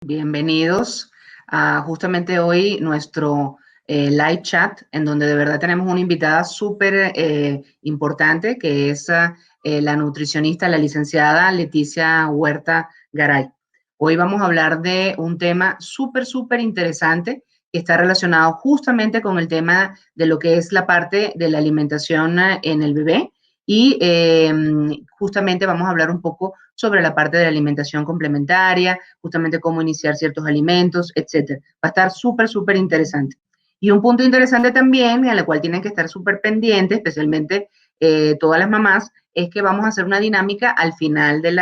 Bienvenidos a justamente hoy nuestro live chat, en donde de verdad tenemos una invitada súper importante, que es la nutricionista, la licenciada Leticia Huerta Garay. Hoy vamos a hablar de un tema súper interesante que está relacionado justamente con el tema de lo que es la parte de la alimentación en el bebé. Y justamente vamos a hablar un poco sobre la parte de la alimentación complementaria, justamente cómo iniciar ciertos alimentos, etcétera. Va a estar súper interesante. Y un punto interesante también, en el cual tienen que estar súper pendientes, especialmente todas las mamás, es que vamos a hacer una dinámica al final del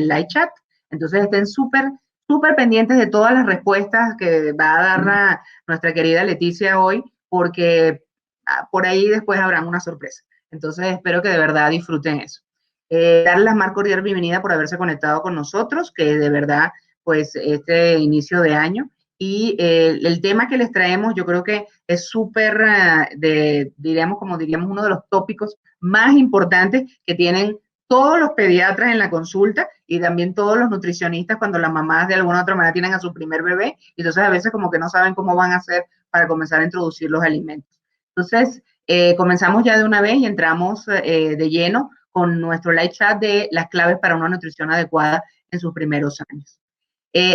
live chat. Entonces estén súper pendientes de todas las respuestas que va a dar nuestra querida Leticia hoy, porque por ahí después habrán una sorpresa. Entonces espero que de verdad disfruten eso. Darles la más cordial bienvenida por haberse conectado con nosotros, que de verdad, pues este inicio de año. Y el tema que les traemos, yo creo que es súper, diríamos uno de los tópicos más importantes que tienen todos los pediatras en la consulta y también todos los nutricionistas cuando las mamás de alguna u otra manera tienen a su primer bebé, y entonces a veces como que no saben cómo van a hacer para comenzar a introducir los alimentos. Entonces, comenzamos ya de una vez y entramos de lleno con nuestro live chat de las claves para una nutrición adecuada en sus primeros años.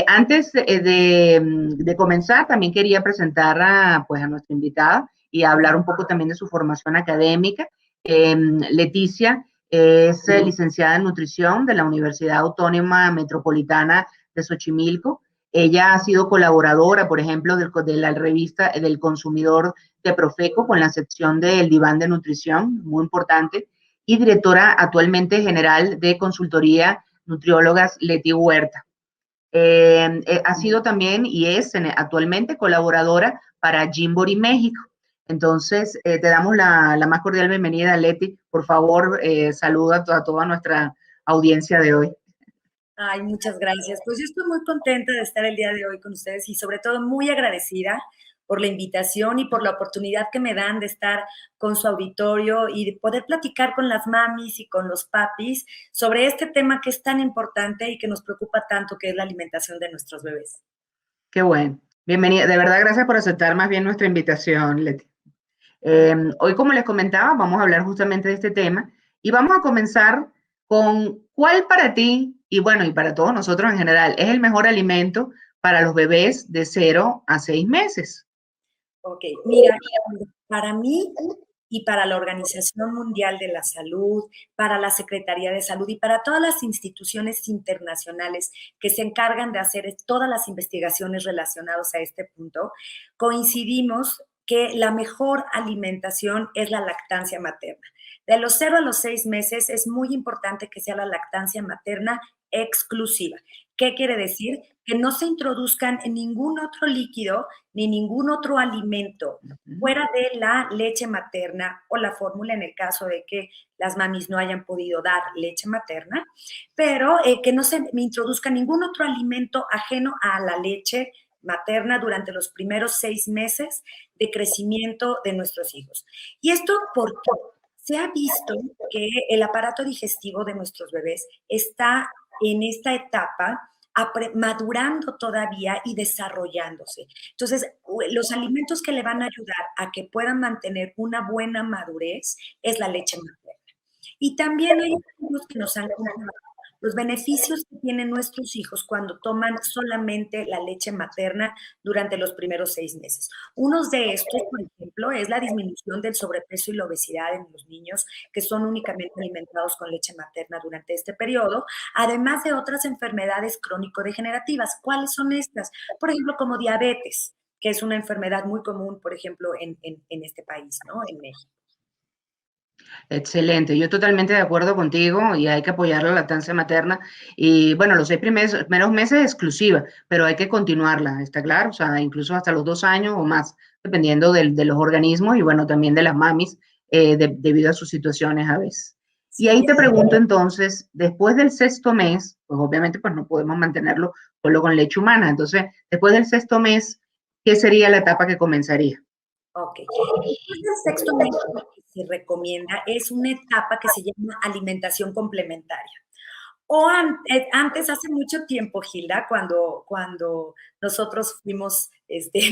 Antes de comenzar, también quería presentar pues, a nuestra invitada y hablar un poco también de su formación académica. Leticia es licenciada en nutrición de la Universidad Autónoma Metropolitana de Xochimilco. Ella ha sido colaboradora, por ejemplo, de la revista del Consumidor de Profeco con la sección del Diván de Nutrición, muy importante, y directora actualmente general de consultoría nutriólogas Leti Huerta. Ha sido también y es actualmente colaboradora para Gymboree México. Entonces, te damos la más cordial bienvenida, Leti. Por favor, saluda a toda nuestra audiencia de hoy. Ay, muchas gracias. Pues yo estoy muy contenta de estar el día de hoy con ustedes y sobre todo muy agradecida por la invitación y por la oportunidad que me dan de estar con su auditorio y de poder platicar con las mamis y con los papis sobre este tema que es tan importante y que nos preocupa tanto, que es la alimentación de nuestros bebés. Qué bueno. Bienvenida. De verdad, gracias por aceptar más bien nuestra invitación, Leti. Hoy, como les comentaba, vamos a hablar justamente de este tema y vamos a comenzar con cuál para ti, y bueno, y para todos nosotros en general, es el mejor alimento para los bebés de 0 a 6 meses. Ok, mira, para mí y para la Organización Mundial de la Salud, para la Secretaría de Salud y para todas las instituciones internacionales que se encargan de hacer todas las investigaciones relacionadas a este punto, coincidimos que la mejor alimentación es la lactancia materna. De los 0 a los 6 meses es muy importante que sea la lactancia materna exclusiva. ¿Qué quiere decir? Que no se introduzcan en ningún otro líquido ni ningún otro alimento fuera de la leche materna o la fórmula en el caso de que las mamis no hayan podido dar leche materna, pero que no se introduzca ningún otro alimento ajeno a la leche materna durante los primeros 6 meses de crecimiento de nuestros hijos. Y esto porque se ha visto que el aparato digestivo de nuestros bebés está en esta etapa madurando todavía y desarrollándose. Entonces, los alimentos que le van a ayudar a que puedan mantener una buena madurez es la leche materna. Y también hay estudios que nos han comprobado los beneficios que tienen nuestros hijos cuando toman solamente la leche materna durante los primeros 6 meses. Uno de estos, por ejemplo, es la disminución del sobrepeso y la obesidad en los niños que son únicamente alimentados con leche materna durante este periodo, además de otras enfermedades crónico-degenerativas. ¿Cuáles son estas? Por ejemplo, como diabetes, que es una enfermedad muy común, por ejemplo, en este país, ¿no? En México. Excelente, yo totalmente de acuerdo contigo y hay que apoyar la lactancia materna y bueno, los 6 primeros meses exclusiva, pero hay que continuarla, está claro, o sea, incluso hasta los 2 años o más, dependiendo de los organismos y bueno, también de las mamis, debido a sus situaciones a veces. Y ahí te pregunto entonces, después del 6.º mes, pues obviamente pues no podemos mantenerlo solo con leche humana, entonces después del 6.º mes, ¿qué sería la etapa que comenzaría? Ok. El sexto mes que se recomienda es una etapa que se llama alimentación complementaria. O antes, hace mucho tiempo, Gilda, cuando nosotros fuimos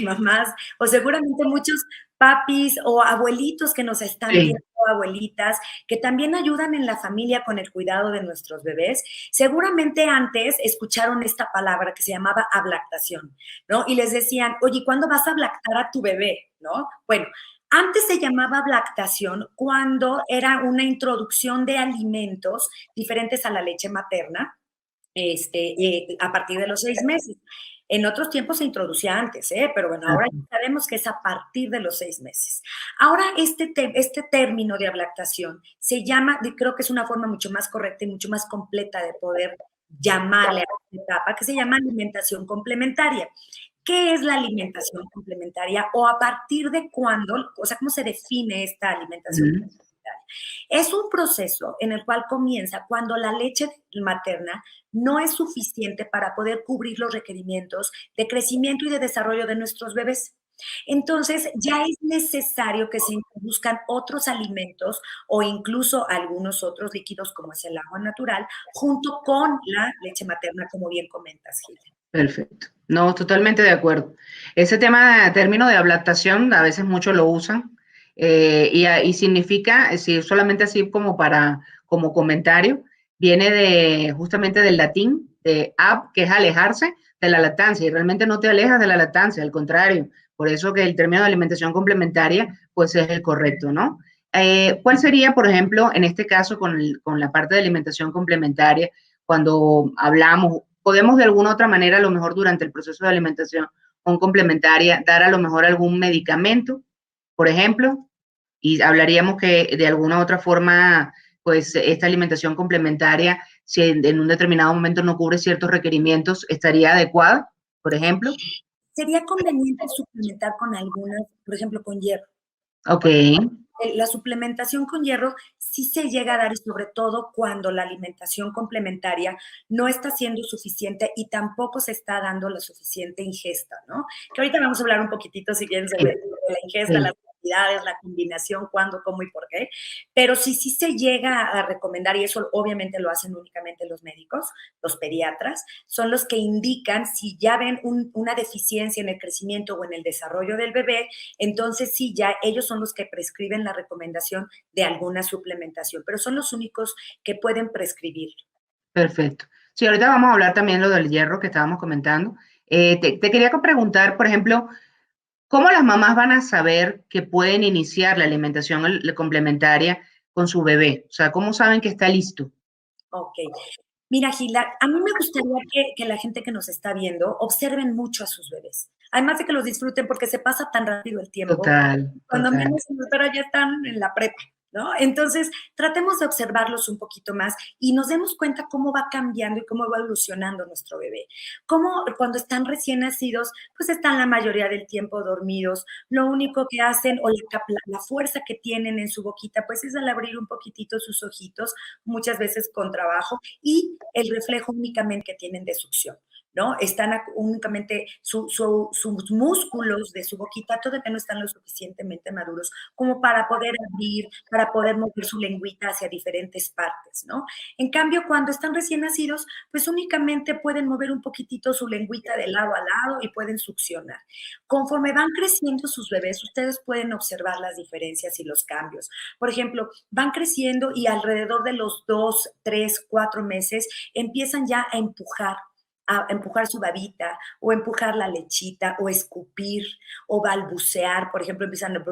mamás, o seguramente muchos papis o abuelitos que nos están Sí. viendo, abuelitas, que también ayudan en la familia con el cuidado de nuestros bebés, seguramente antes escucharon esta palabra que se llamaba ablactación, ¿no? Y les decían, oye, ¿cuándo vas a ablactar a tu bebé? ¿No? Bueno, antes se llamaba lactación cuando era una introducción de alimentos diferentes a la leche materna, a partir de los 6 meses. En otros tiempos se introducía antes, pero bueno, ahora ya sabemos que es a partir de los 6 meses. Ahora, este término de ablactación se llama, creo que es una forma mucho más correcta y mucho más completa de poder llamarle a esta etapa, que se llama alimentación complementaria. ¿Qué es la alimentación complementaria o a partir de cuándo, o sea, cómo se define esta alimentación complementaria? Es un proceso en el cual comienza cuando la leche materna no es suficiente para poder cubrir los requerimientos de crecimiento y de desarrollo de nuestros bebés. Entonces, ya es necesario que se introduzcan otros alimentos o incluso algunos otros líquidos, como es el agua natural, junto con la leche materna, como bien comentas, Gil. Perfecto. No, totalmente de acuerdo. Ese término de ablactación, a veces muchos lo usan, y significa, si solamente así como comentario, viene justamente del latín, de ab, que es alejarse de la lactancia, y realmente no te alejas de la lactancia, al contrario. Por eso que el término de alimentación complementaria, pues es el correcto, ¿no? ¿Cuál sería, por ejemplo, en este caso con la parte de alimentación complementaria, cuando hablamos, podemos de alguna otra manera, a lo mejor durante el proceso de alimentación complementaria, dar a lo mejor algún medicamento, por ejemplo, y hablaríamos que de alguna otra forma, pues esta alimentación complementaria, si en un determinado momento no cubre ciertos requerimientos, estaría adecuada, por ejemplo. Sería conveniente suplementar con algunas, por ejemplo, con hierro. Ok. La suplementación con hierro sí se llega a dar, y sobre todo cuando la alimentación complementaria no está siendo suficiente y tampoco se está dando la suficiente ingesta, ¿no? Que ahorita vamos a hablar un poquitito, si quieren, sobre la ingesta, Sí. las cantidades, la combinación, cuándo, cómo y por qué. Pero sí se llega a recomendar, y eso obviamente lo hacen únicamente los médicos, los pediatras, son los que indican si ya ven una deficiencia en el crecimiento o en el desarrollo del bebé, entonces sí, ya ellos son los que prescriben la recomendación de alguna suplementación, pero son los únicos que pueden prescribirlo. Perfecto. Sí, ahorita vamos a hablar también lo del hierro que estábamos comentando. Te quería preguntar, por ejemplo, ¿cómo las mamás van a saber que pueden iniciar la alimentación complementaria con su bebé? O sea, ¿cómo saben que está listo? Ok. Mira, Gila, a mí me gustaría que la gente que nos está viendo observen mucho a sus bebés. Además de que los disfruten porque se pasa tan rápido el tiempo. Total, Cuando total. menos se nos espera ya están en la prepa, ¿no? Entonces, tratemos de observarlos un poquito más y nos demos cuenta cómo va cambiando y cómo va evolucionando nuestro bebé. Cómo cuando están recién nacidos, pues están la mayoría del tiempo dormidos. Lo único que hacen o la fuerza que tienen en su boquita, pues es al abrir un poquitito sus ojitos, muchas veces con trabajo, y el reflejo únicamente que tienen de succión, ¿no? Están únicamente sus músculos de su boquita todavía no están lo suficientemente maduros como para poder abrir, para poder mover su lengüita hacia diferentes partes, ¿no? En cambio, cuando están recién nacidos, pues únicamente pueden mover un poquitito su lengüita de lado a lado y pueden succionar. Conforme van creciendo sus bebés, ustedes pueden observar las diferencias y los cambios. Por ejemplo, van creciendo y alrededor de los 2, 3, 4 meses empiezan ya a empujar su babita, o empujar la lechita, o escupir, o balbucear, por ejemplo, empiezan a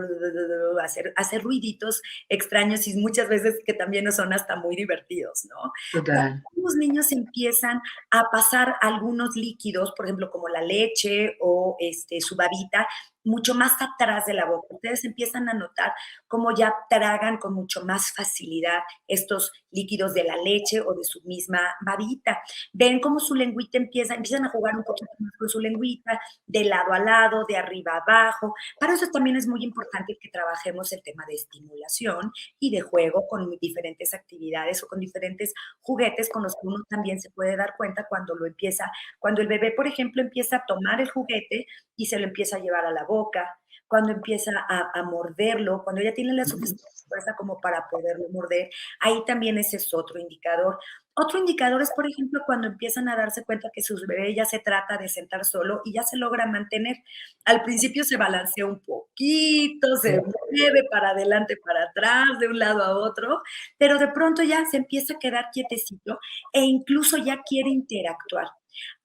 hacer ruiditos extraños y muchas veces que también no son hasta muy divertidos, ¿no? Total. Los niños empiezan a pasar algunos líquidos, por ejemplo, como la leche o su babita, mucho más atrás de la boca. Ustedes empiezan a notar cómo ya tragan con mucho más facilidad estos líquidos de la leche o de su misma babita. Ven cómo su lengüita empiezan a jugar un poquito más con su lengüita, de lado a lado, de arriba a abajo. Para eso también es muy importante que trabajemos el tema de estimulación y de juego con diferentes actividades o con diferentes juguetes con los que uno también se puede dar cuenta cuando el bebé, por ejemplo, empieza a tomar el juguete y se lo empieza a llevar a la boca, cuando empieza a morderlo, cuando ya tiene la suficiente fuerza como para poderlo morder, ahí también ese es otro indicador. Otro indicador es, por ejemplo, cuando empiezan a darse cuenta que su bebé ya se trata de sentar solo y ya se logra mantener. Al principio se balancea un poquito, se mueve para adelante, para atrás, de un lado a otro, pero de pronto ya se empieza a quedar quietecito e incluso ya quiere interactuar.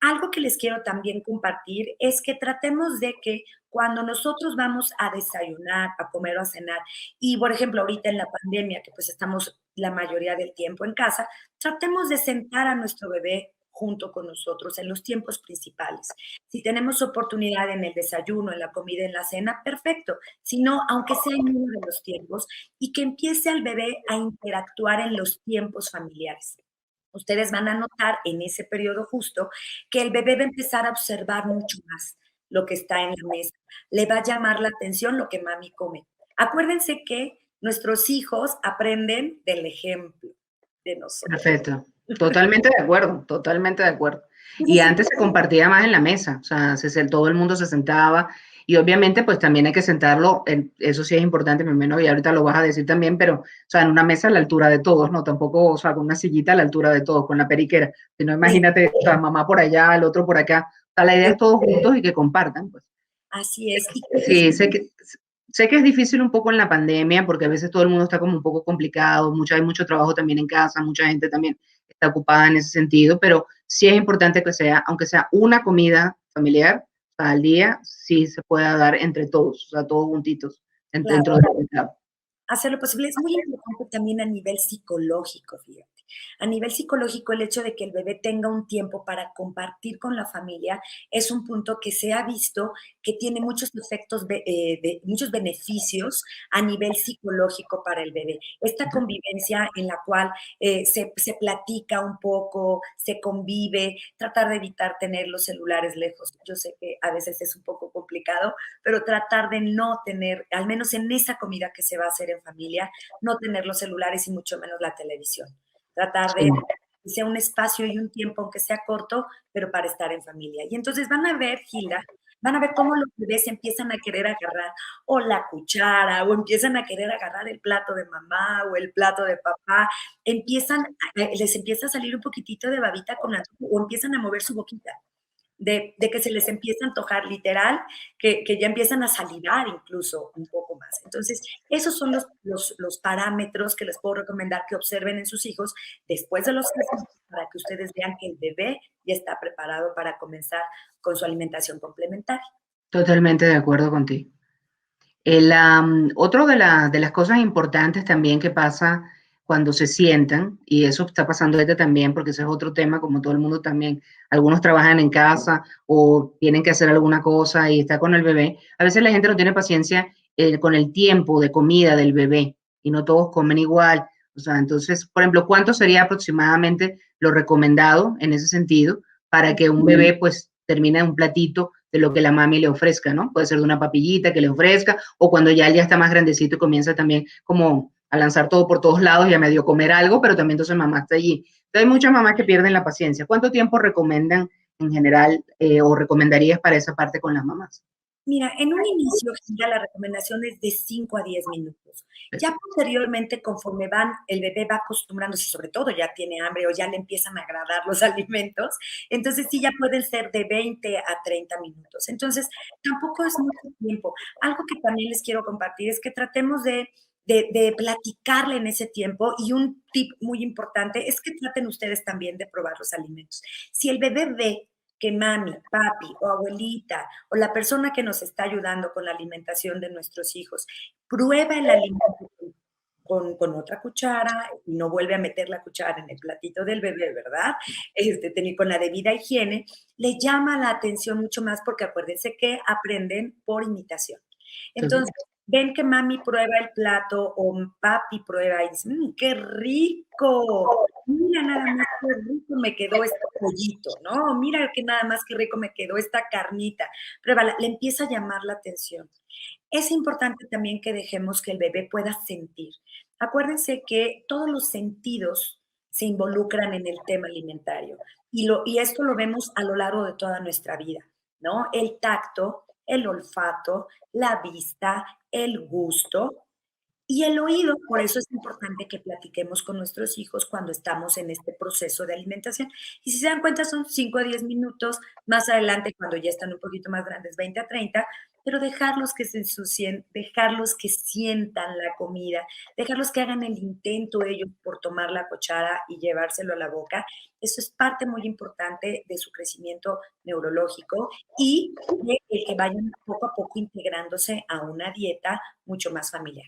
Algo que les quiero también compartir es que tratemos de que cuando nosotros vamos a desayunar, a comer o a cenar, y por ejemplo ahorita en la pandemia, que pues estamos la mayoría del tiempo en casa, tratemos de sentar a nuestro bebé junto con nosotros en los tiempos principales. Si tenemos oportunidad en el desayuno, en la comida, en la cena, perfecto. Si no, aunque sea en uno de los tiempos, y que empiece al bebé a interactuar en los tiempos familiares. Ustedes van a notar en ese periodo justo que el bebé va a empezar a observar mucho más lo que está en la mesa. Le va a llamar la atención lo que mami come. Acuérdense que nuestros hijos aprenden del ejemplo de nosotros. Perfecto. Totalmente de acuerdo, totalmente de acuerdo. Y Entonces, antes se compartía más en la mesa, o sea, todo el mundo se sentaba y obviamente pues también hay que sentarlo, eso sí es importante, me imagino, y ahorita lo vas a decir también, pero, o sea, en una mesa a la altura de todos, ¿no? Tampoco, o sea, con una sillita a la altura de todos, con la periquera, sino imagínate, o sea, mamá por allá, el otro por acá, o sea, la idea es todos juntos y que compartan, pues. así es. Y Sí, sé que es difícil un poco en la pandemia porque a veces todo el mundo está como un poco complicado, hay mucho trabajo también en casa, mucha gente también está ocupada en ese sentido, pero sí es importante que sea, aunque sea una comida familiar al día, sí se pueda dar entre todos, o sea, todos juntitos claro, dentro de la mitad. hacer lo posible. Es muy importante también a nivel psicológico, fíjate. A nivel psicológico, el hecho de que el bebé tenga un tiempo para compartir con la familia es un punto que se ha visto que tiene muchos efectos, muchos beneficios a nivel psicológico para el bebé. Esta convivencia en la cual se platica un poco, se convive, tratar de evitar tener los celulares lejos. Yo sé que a veces es un poco complicado, pero tratar de no tener, al menos en esa comida que se va a hacer en familia, no tener los celulares y mucho menos la televisión. Tratar Sí, de que sea un espacio y un tiempo, aunque sea corto, pero para estar en familia. Y entonces van a ver, Gilda, van a ver cómo los bebés empiezan a querer agarrar o la cuchara o empiezan a querer agarrar el plato de mamá o el plato de papá, les empieza a salir un poquitito de babita con antojo o empiezan a mover su boquita de que se les empieza a antojar literal, que ya empiezan a salivar incluso un poco más. Entonces, esos son los parámetros que les puedo recomendar que observen en sus hijos después de los 6 meses para que ustedes vean que el bebé ya está preparado para comenzar con su alimentación complementaria. totalmente de acuerdo contigo. Otro de las cosas importantes también que pasa cuando se sientan, y eso está pasando ahorita también, porque ese es otro tema, como todo el mundo también, algunos trabajan en casa o tienen que hacer alguna cosa y está con el bebé. A veces la gente no tiene paciencia con el tiempo de comida del bebé y no todos comen igual. O sea, entonces, por ejemplo, ¿cuánto sería aproximadamente lo recomendado en ese sentido para que un bebé pues termine un platito de lo que la mami le ofrezca, ¿no? Puede ser de una papillita que le ofrezca, o cuando ya él ya está más grandecito y comienza también como a lanzar todo por todos lados y a medio comer algo, pero también entonces mamá está allí. Entonces hay muchas mamás que pierden la paciencia. ¿Cuánto tiempo recomiendan en general o recomendarías para esa parte con las mamás? Mira, en un inicio, ya la recomendación es de 5 a 10 minutos. Ya posteriormente, conforme el bebé va acostumbrándose, sobre todo ya tiene hambre o ya le empiezan a agradar los alimentos, entonces sí ya pueden ser de 20 a 30 minutos. Entonces, tampoco es mucho tiempo. Algo que también les quiero compartir es que tratemos de platicarle en ese tiempo y un tip muy importante es que traten ustedes también de probar los alimentos. Si el bebé ve que mami, papi o abuelita o la persona que nos está ayudando con la alimentación de nuestros hijos prueba el alimento con otra cuchara y no vuelve a meter la cuchara en el platito del bebé, ¿verdad? Con la debida higiene, le llama la atención mucho más porque acuérdense que aprenden por imitación. Entonces, ven que mami prueba el plato o papi prueba y dice, qué rico, mira nada más qué rico me quedó este pollito, ¿no? Mira que nada más qué rico me quedó esta carnita. Pruébala, le empieza a llamar la atención. Es importante también que dejemos que el bebé pueda sentir. Acuérdense que todos los sentidos se involucran en el tema alimentario y esto lo vemos a lo largo de toda nuestra vida, ¿no? El tacto, el olfato, la vista, el gusto Y el oído, por eso es importante que platiquemos con nuestros hijos cuando estamos en este proceso de alimentación. Y si se dan cuenta, son 5 a 10 minutos, más adelante, cuando ya están un poquito más grandes, 20 a 30, pero dejarlos que se ensucien, dejarlos que sientan la comida, dejarlos que hagan el intento ellos por tomar la cuchara y llevárselo a la boca. Eso es parte muy importante de su crecimiento neurológico y de que vayan poco a poco integrándose a una dieta mucho más familiar.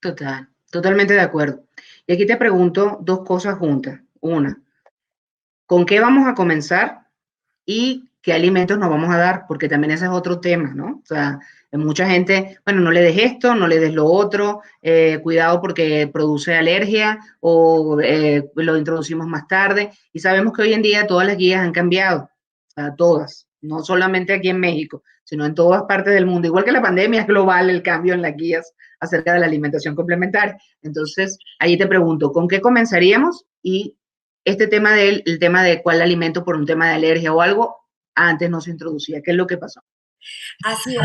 Total, totalmente de acuerdo. Y aquí te pregunto dos cosas juntas. Una, ¿con qué vamos a comenzar y qué alimentos nos vamos a dar? Porque también ese es otro tema, ¿no? O sea, mucha gente, bueno, no le des esto, no le des lo otro, cuidado porque produce alergia o lo introducimos más tarde. Y sabemos que hoy en día todas las guías han cambiado, o sea, todas, no solamente aquí en México, sino en todas partes del mundo. Igual que la pandemia es global el cambio en las guías acerca de la alimentación complementaria. Entonces, ahí te pregunto, ¿con qué comenzaríamos? Y este tema el tema de cuál alimento por un tema de alergia o algo, antes no se introducía. ¿Qué es lo que pasó? Así es.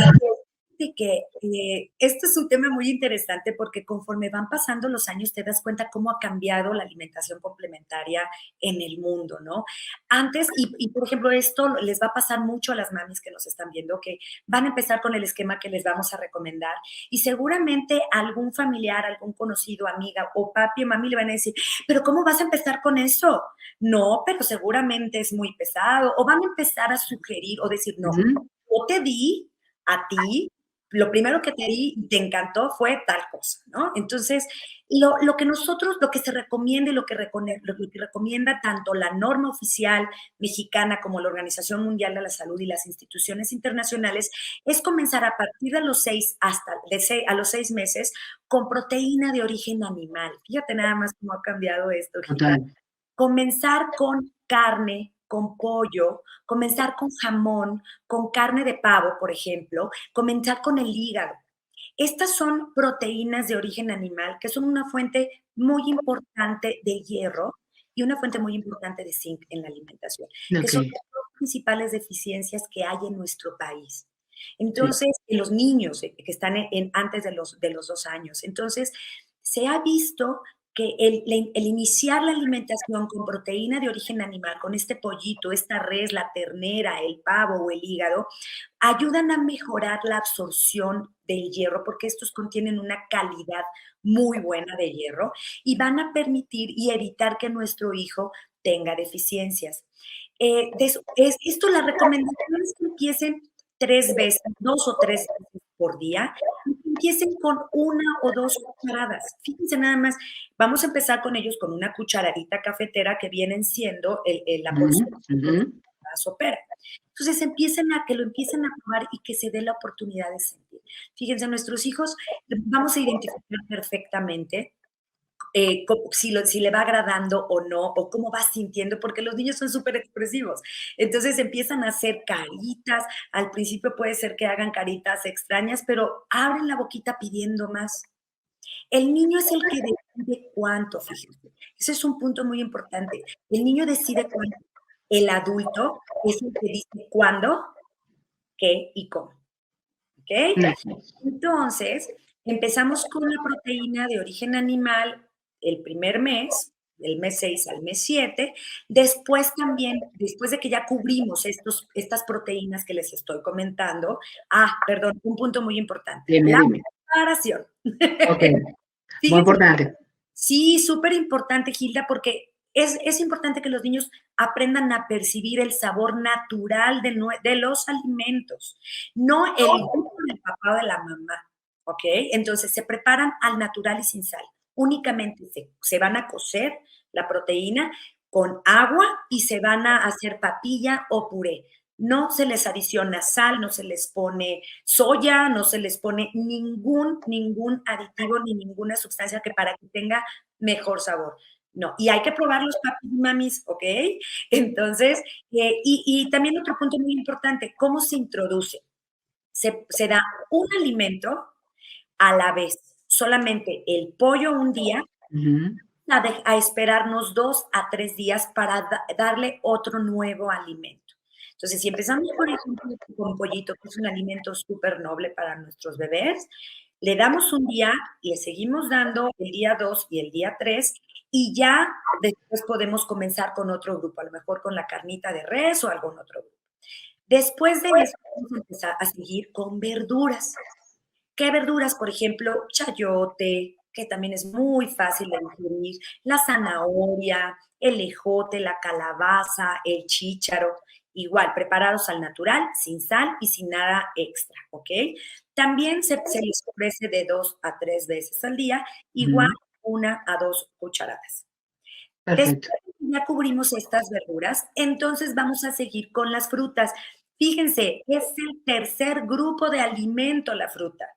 Fíjate que esto es un tema muy interesante porque conforme van pasando los años te das cuenta cómo ha cambiado la alimentación complementaria en el mundo, ¿no? Antes, por ejemplo, esto les va a pasar mucho a las mamis que nos están viendo, que van a empezar con el esquema que les vamos a recomendar y seguramente algún familiar, algún conocido, amiga o papi o mami le van a decir, pero ¿cómo vas a empezar con eso? No, pero seguramente es muy pesado. O van a empezar a sugerir o decir, no, Ujú. yo te di a ti, lo primero que te di y te encantó fue tal cosa, ¿no? Entonces, lo que nosotros, lo que se recomienda y lo que recomienda tanto la norma oficial mexicana como la Organización Mundial de la Salud y las instituciones internacionales es comenzar a partir de los 6 hasta a los 6 meses con proteína de origen animal. Fíjate nada más cómo ha cambiado esto, Gilda. Total. Comenzar con carne, con pollo, comenzar con jamón, con carne de pavo, por ejemplo, comenzar con el hígado. Estas son proteínas de origen animal que son una fuente muy importante de hierro y una fuente muy importante de zinc en la alimentación, que Ok, son las dos principales deficiencias que hay en nuestro país. sí. Entonces, en los niños que están antes de los 2 años. Entonces, se ha visto que el iniciar la alimentación con proteína de origen animal, con este pollito, esta res, la ternera, el pavo o el hígado, ayudan a mejorar la absorción del hierro porque estos contienen una calidad muy buena de hierro y van a permitir y evitar que nuestro hijo tenga deficiencias. Esto, la recomendación es que empiecen 3 veces, 2 o 3 veces por día, y que empiecen con 1 o 2 cucharadas. Fíjense nada más, vamos a empezar con ellos con una cucharadita cafetera que vienen siendo la Ujú, porción ujú. la sopera. Entonces que lo empiecen a probar y que se dé la oportunidad de sentir. Fíjense, nuestros hijos vamos a identificar perfectamente si le va agradando o no, o cómo va sintiendo, porque los niños son súper expresivos. Entonces empiezan a hacer caritas, al principio puede ser que hagan caritas extrañas, pero abren la boquita pidiendo más. El niño es el que decide cuánto, fíjense. Ese es un punto muy importante. El niño decide cuánto. El adulto es el que dice cuándo, qué y cómo. ¿Ok? Ok. Entonces, empezamos con la proteína de origen animal el primer mes, del mes 6 al mes 7. Después también, después de que ya cubrimos estas proteínas que les estoy comentando. Perdón, un punto muy importante. Dime, La dime. preparación. Ok, muy Fíjense, importante. sí, súper importante, Gilda, porque es importante que los niños aprendan a percibir el sabor natural de los alimentos, no el gusto del papá o de la mamá, ¿ok? Entonces se preparan al natural y sin sal. Únicamente se van a cocer la proteína con agua y se van a hacer papilla o puré. No se les adiciona sal, no se les pone soya, no se les pone ningún aditivo ni ninguna sustancia que para que tenga mejor sabor. No, y hay que probar los papis y mamis, ¿ok? Entonces, y también otro punto muy importante, ¿cómo se introduce? Se da un alimento a la vez, solamente el pollo un día, Ujú. a esperarnos 2 a 3 días para darle otro nuevo alimento. Entonces, si empezamos, por ejemplo, con pollito, que es un alimento súper noble para nuestros bebés, Le damos un día, le seguimos dando el día 2 y el día 3 y ya después podemos comenzar con otro grupo, a lo mejor con la carnita de res o algún otro grupo. Después de eso, vamos a empezar a seguir con verduras. ¿Qué verduras? Por ejemplo, chayote, que también es muy fácil de digerir, la zanahoria, el ejote, la calabaza, el chícharo, igual, preparados al natural, sin sal y sin nada extra, ¿ok? También se les ofrece de 2 a 3 veces al día, igual 1 a 2 cucharadas. Después Perfecto. de que ya cubrimos estas verduras, entonces vamos a seguir con las frutas. Fíjense, es el tercer grupo de alimento la fruta.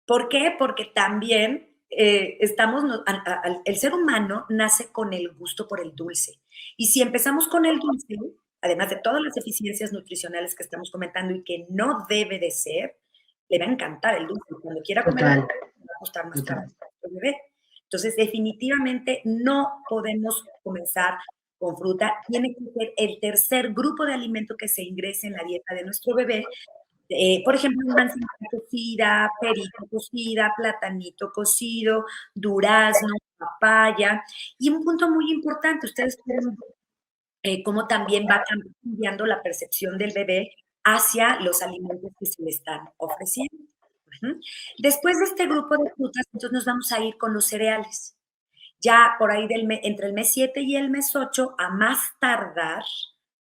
¿Por qué? Porque también el ser humano nace con el gusto por el dulce. Y si empezamos con el dulce, además de todas las deficiencias nutricionales que estamos comentando y que no debe de ser, le va a encantar el dulce. Cuando quiera comer Total, dulce, le va a costar más total. trabajo al bebé. Entonces, definitivamente no podemos comenzar con fruta. Tiene que ser el tercer grupo de alimento que se ingrese en la dieta de nuestro bebé, por ejemplo, manzanita cocida, perita cocida, platanito cocido, durazno, papaya. Y un punto muy importante, ustedes pueden ver cómo también va cambiando la percepción del bebé hacia los alimentos que se le están ofreciendo. Después de este grupo de frutas, entonces nos vamos a ir con los cereales. Ya por ahí entre el mes 7 y el mes 8, a más tardar,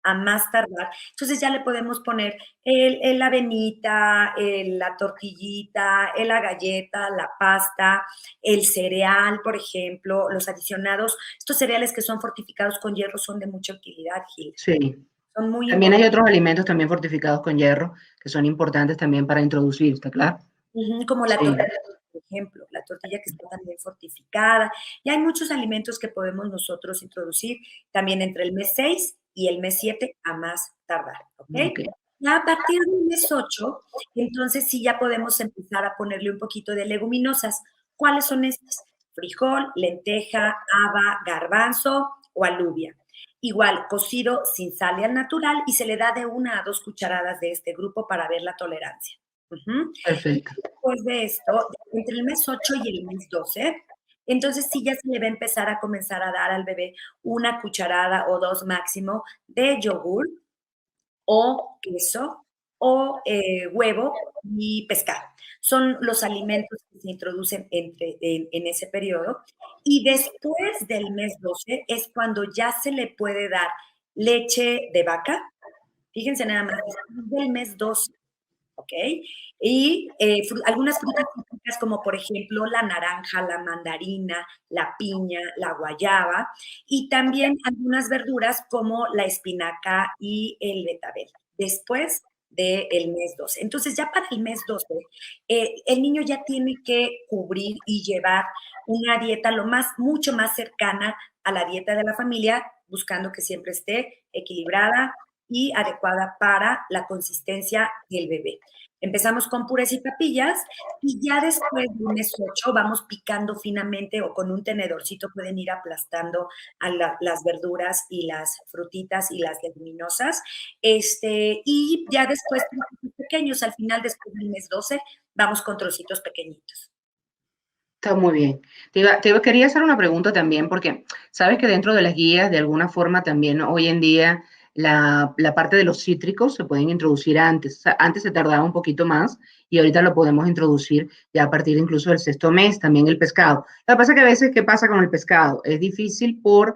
entonces ya le podemos poner la avenita, la tortillita, la galleta, la pasta, el cereal, por ejemplo, los adicionados. Estos cereales que son fortificados con hierro son de mucha utilidad, Gil. Sí. Son muy También hay importantes. otros alimentos también fortificados con hierro que son importantes también para introducir, ¿está claro? Como la Sí. tortilla, por ejemplo, la tortilla que está también fortificada. Y hay muchos alimentos que podemos nosotros introducir también entre el mes 6 y el mes 7 a más tardar, ¿ok? Ok. Ya a partir del mes 8, entonces sí ya podemos empezar a ponerle un poquito de leguminosas. ¿Cuáles son estas? Frijol, lenteja, haba, garbanzo o alubia. Igual, cocido sin sal y al natural y se le da de 1 a 2 cucharadas de este grupo para ver la tolerancia. Y Perfecto. después de esto, entre el mes 8 y el mes 12, entonces sí ya se le va a empezar a comenzar a dar al bebé 1 cucharada o 2 máximo de yogur o queso o huevo y pescado. Son los alimentos que se introducen en ese periodo. Y después del mes 12 es cuando ya se le puede dar leche de vaca. Fíjense nada más, después del mes 12. ¿Ok? Y algunas frutas típicas como por ejemplo la naranja, la mandarina, la piña, la guayaba y también algunas verduras como la espinaca y el betabel. Después del mes 12. Entonces ya para el mes 12, el niño ya tiene que cubrir y llevar una dieta mucho más cercana a la dieta de la familia, buscando que siempre esté equilibrada y adecuada para la consistencia del bebé. Empezamos con purés y papillas y ya después del mes 8 vamos picando finamente o con un tenedorcito pueden ir aplastando las verduras y las frutitas y las leguminosas. Y ya después, pequeños, al final, después del mes 12, vamos con trocitos pequeñitos. Está muy bien. Quería hacer una pregunta también, porque sabes que dentro de las guías, de alguna forma, también hoy en día la parte de los cítricos se pueden introducir antes. O sea, antes se tardaba un poquito más y ahorita lo podemos introducir ya a partir incluso del sexto mes, también el pescado. Lo que pasa es que a veces, ¿qué pasa con el pescado? Es difícil por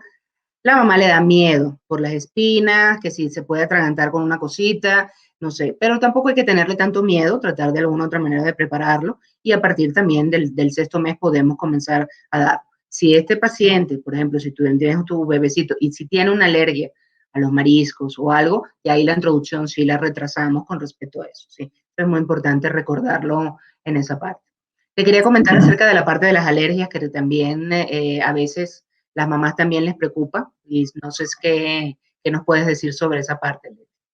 la mamá le da miedo por las espinas, que si se puede atragantar con una cosita, no sé, pero tampoco hay que tenerle tanto miedo, tratar de alguna otra manera de prepararlo y a partir también del sexto mes podemos comenzar a dar. Si este paciente, por ejemplo, si tú tienes tu bebecito y si tiene una alergia a los mariscos o algo, y ahí la introducción sí la retrasamos con respecto a eso, ¿sí? Es muy importante recordarlo en esa parte. Te quería comentar acerca de la parte de las alergias, que también a veces las mamás también les preocupa y no sé qué nos puedes decir sobre esa parte.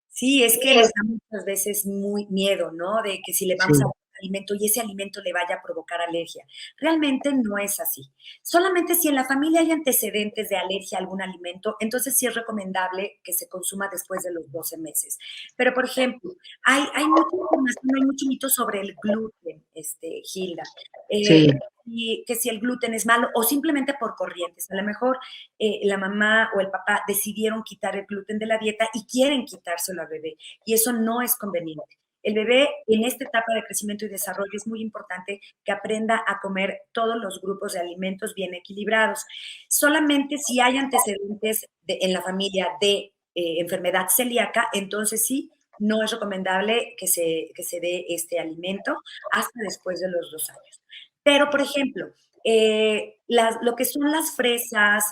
Sí, es que les da muchas veces muy miedo, ¿no? De que si le vamos Sí, a dar alimento y ese alimento le vaya a provocar alergia. Realmente no es así. Solamente si en la familia hay antecedentes de alergia a algún alimento, entonces sí es recomendable que se consuma después de los 12 meses. Pero, por ejemplo, hay mucha información, hay mucho mito sobre el gluten, Hilda. Sí. Y que si el gluten es malo o simplemente por corrientes. A lo mejor la mamá o el papá decidieron quitar el gluten de la dieta y quieren quitárselo al bebé y eso no es conveniente. El bebé en esta etapa de crecimiento y desarrollo es muy importante que aprenda a comer todos los grupos de alimentos bien equilibrados. Solamente si hay antecedentes en la familia de enfermedad celíaca, entonces sí, no es recomendable que se dé este alimento hasta después de los 2 años. Pero, por ejemplo, lo que son las fresas,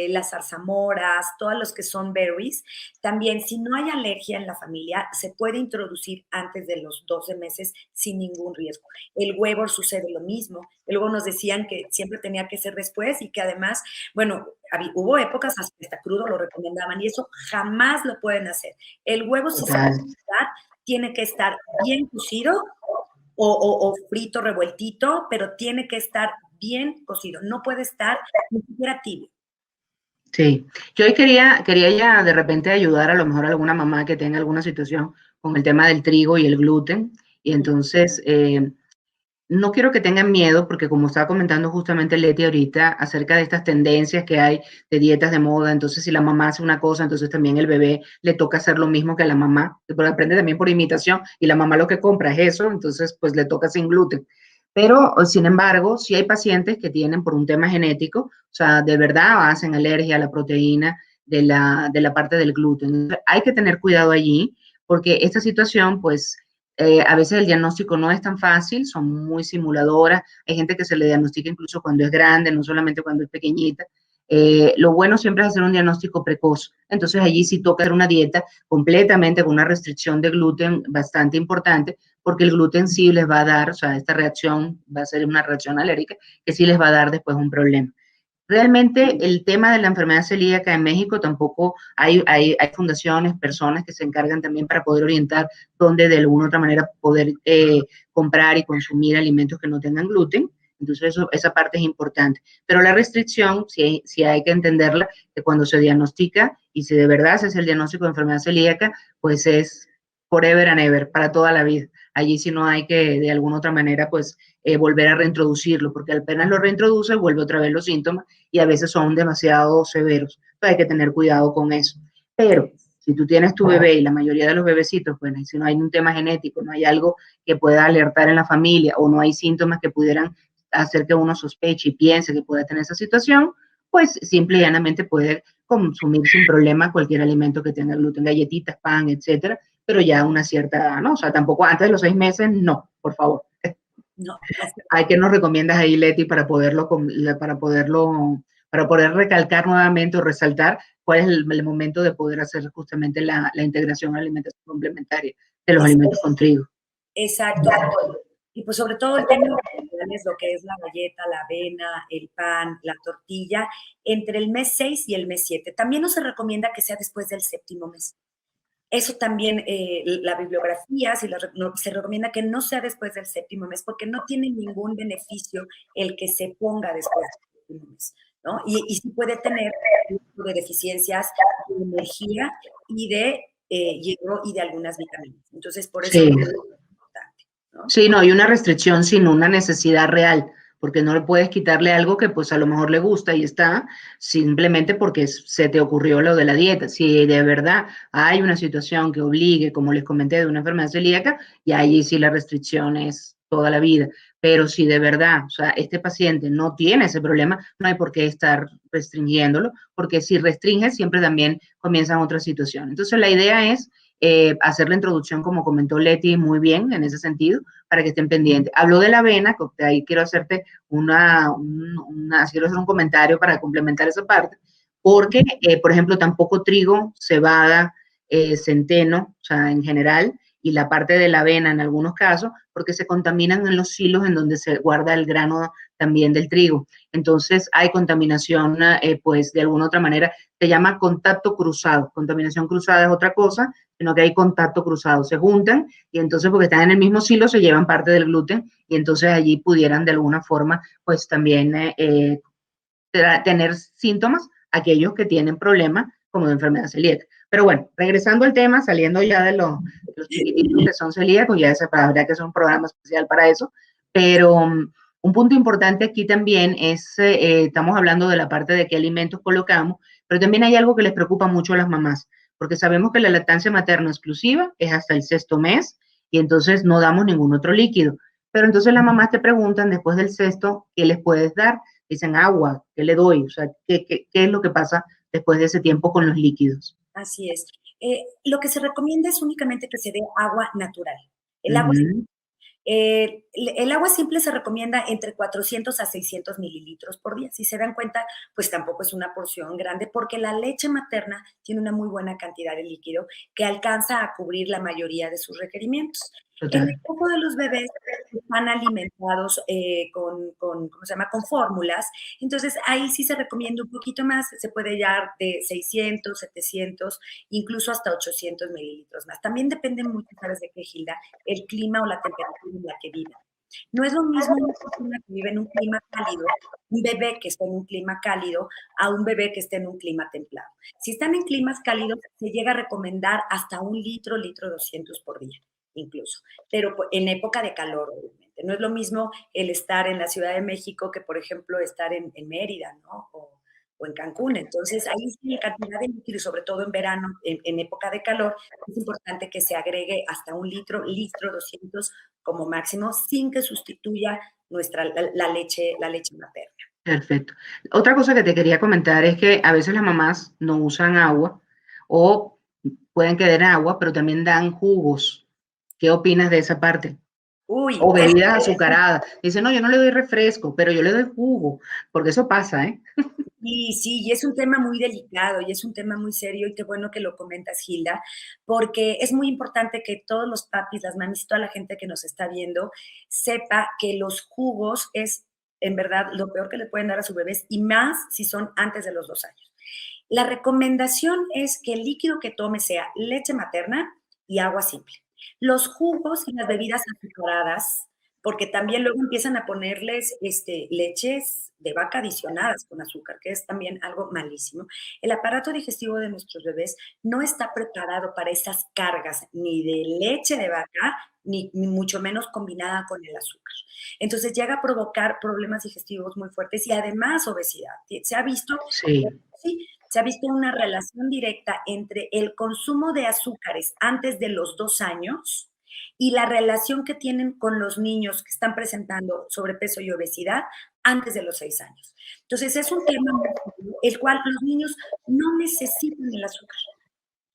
las zarzamoras, todos los que son berries, también si no hay alergia en la familia, se puede introducir antes de los 12 meses sin ningún riesgo. El huevo sucede lo mismo. Luego nos decían que siempre tenía que ser después y que además, bueno, hubo épocas hasta crudo lo recomendaban y eso jamás lo pueden hacer. El huevo, si se puede usar, tiene que estar bien cocido o frito, revueltito, pero tiene que estar bien cocido, no puede estar ni siquiera tibio. Sí, yo hoy quería ya de repente ayudar a lo mejor a alguna mamá que tenga alguna situación con el tema del trigo y el gluten, y entonces no quiero que tengan miedo, porque como estaba comentando justamente Leti ahorita, acerca de estas tendencias que hay de dietas de moda, entonces si la mamá hace una cosa, entonces también el bebé le toca hacer lo mismo que a la mamá, porque aprende también por imitación, y la mamá lo que compra es eso, entonces pues le toca sin gluten. Pero, sin embargo, sí hay pacientes que tienen por un tema genético, o sea, de verdad hacen alergia a la proteína de la parte del gluten. Hay que tener cuidado allí, porque esta situación, pues, a veces el diagnóstico no es tan fácil, son muy simuladoras, hay gente que se le diagnostica incluso cuando es grande, no solamente cuando es pequeñita. Lo bueno siempre es hacer un diagnóstico precoz, entonces allí sí toca hacer una dieta completamente con una restricción de gluten bastante importante, porque el gluten sí les va a dar, o sea, esta reacción va a ser una reacción alérgica que sí les va a dar después un problema. Realmente el tema de la enfermedad celíaca en México tampoco hay fundaciones, personas que se encargan también para poder orientar dónde de alguna u otra manera poder comprar y consumir alimentos que no tengan gluten. Entonces esa parte es importante. Pero la restricción, sí hay que entenderla, que cuando se diagnostica y si de verdad se hace el diagnóstico de enfermedad celíaca, pues es forever and ever, para toda la vida. Allí sí no hay que de alguna otra manera pues volver a reintroducirlo, porque apenas lo reintroduce vuelve otra vez los síntomas y a veces son demasiado severos. Entonces hay que tener cuidado con eso. Pero si tú tienes tu bebé y la mayoría de los bebecitos, pues si no hay un tema genético, no hay algo que pueda alertar en la familia o no hay síntomas que pudieran hacer que uno sospeche y piense que puede tener esa situación, pues simple y llanamente puede consumir sin problema cualquier alimento que tenga gluten, galletitas, pan, etcétera, pero ya una cierta, no, o sea, tampoco antes de los 6 meses, no, por favor. No. ¿Hay que nos recomiendas ahí, Leti, para poder recalcar nuevamente o resaltar cuál es el momento de poder hacer justamente la integración a la alimentación complementaria de los alimentos con trigo? Exacto. Y pues sobre todo el tema de lo que es la galleta, la avena, el pan, la tortilla, entre el mes 6 y el mes 7. También no se recomienda que sea después del 7º mes. Eso también, la bibliografía, se recomienda que no sea después del 7º mes, porque no tiene ningún beneficio el que se ponga después del 7º mes, ¿no? Y sí puede tener de deficiencias de energía y de hierro y de algunas vitaminas. Entonces, por eso Sí. es importante, ¿no? Sí, no, hay una restricción sin una necesidad real, porque no le puedes quitarle algo que pues a lo mejor le gusta y está, simplemente porque se te ocurrió lo de la dieta. Si de verdad hay una situación que obligue, como les comenté, de una enfermedad celíaca, y ahí sí la restricción es toda la vida. Pero si de verdad, o sea, este paciente no tiene ese problema, no hay por qué estar restringiéndolo, porque si restringe siempre también comienzan otras situaciones. Entonces la idea es hacer la introducción, como comentó Leti, muy bien en ese sentido, para que estén pendientes. Habló de la avena, que ahí quiero hacerte quiero hacer un comentario para complementar esa parte, porque, por ejemplo, tampoco trigo, cebada, centeno, o sea, en general, y la parte de la avena en algunos casos, porque se contaminan en los silos en donde se guarda el grano también del trigo. Entonces hay contaminación, pues de alguna otra manera, se llama contacto cruzado. Contaminación cruzada es otra cosa, sino que hay contacto cruzado. Se juntan y entonces porque están en el mismo silo se llevan parte del gluten y entonces allí pudieran de alguna forma, pues también tener síntomas aquellos que tienen problemas como de enfermedad celíaca. Pero bueno, regresando al tema, saliendo ya de los chiquititos que son celíacos, ya habrá que hacer un programa especial para eso, Pero un punto importante aquí también es, estamos hablando de la parte de qué alimentos colocamos, pero también hay algo que les preocupa mucho a las mamás, porque sabemos que la lactancia materna exclusiva es hasta el sexto mes y entonces no damos ningún otro líquido. Pero entonces las mamás te preguntan después del sexto, ¿qué les puedes dar? Dicen agua, ¿qué le doy? O sea, ¿qué es lo que pasa después de ese tiempo con los líquidos? Así es. Lo que se recomienda es únicamente que se dé agua natural. El agua Ujú. el agua simple se recomienda entre 400 a 600 mililitros por día. Si se dan cuenta, pues tampoco es una porción grande porque la leche materna tiene una muy buena cantidad de líquido que alcanza a cubrir la mayoría de sus requerimientos. En el Total. caso de los bebés, están alimentados ¿cómo se llama? Con fórmulas. Entonces, ahí sí se recomienda un poquito más. Se puede dar de 600, 700, incluso hasta 800 mililitros más. También depende mucho, ¿sabes de qué, Gilda? El clima o la temperatura en la que viven. No es lo mismo una persona que vive en un clima cálido, un bebé que está en un clima cálido, a un bebé que esté en un clima templado. Si están en climas cálidos, se llega a recomendar hasta 1 litro, litro 200 por día, incluso. Pero en época de calor, obviamente. No es lo mismo el estar en la Ciudad de México que, por ejemplo, estar en Mérida, ¿no? O en Cancún. Entonces, ahí sí la cantidad de líquido, sobre todo en verano, en época de calor, es importante que se agregue hasta 1 litro, litro 200 como máximo, sin que sustituya la leche materna. Perfecto. Otra cosa que te quería comentar es que a veces las mamás no usan agua o pueden quedar en agua, pero también dan jugos. ¿Qué opinas de esa parte? Uy, O bebidas azucaradas. Dicen, no, yo no le doy refresco, pero yo le doy jugo, porque eso pasa, ¿eh? y sí, y es un tema muy delicado y es un tema muy serio y qué bueno que lo comentas, Gilda, porque es muy importante que todos los papis, las mamis, toda la gente que nos está viendo sepa que los jugos es en verdad lo peor que le pueden dar a sus bebés y más si son antes de los 2 años. La recomendación es que el líquido que tome sea leche materna y agua simple. Los jugos y las bebidas azucaradas, porque también luego empiezan a ponerles leches de vaca adicionadas con azúcar, que es también algo malísimo. El aparato digestivo de nuestros bebés no está preparado para esas cargas ni de leche de vaca, ni mucho menos combinada con el azúcar. Entonces llega a provocar problemas digestivos muy fuertes y además obesidad. Se ha visto, Sí, sí, se ha visto una relación directa entre el consumo de azúcares antes de los 2 años y la relación que tienen con los niños que están presentando sobrepeso y obesidad antes de los 6 años. Entonces, es un tema muy serio, el cual los niños no necesitan el azúcar.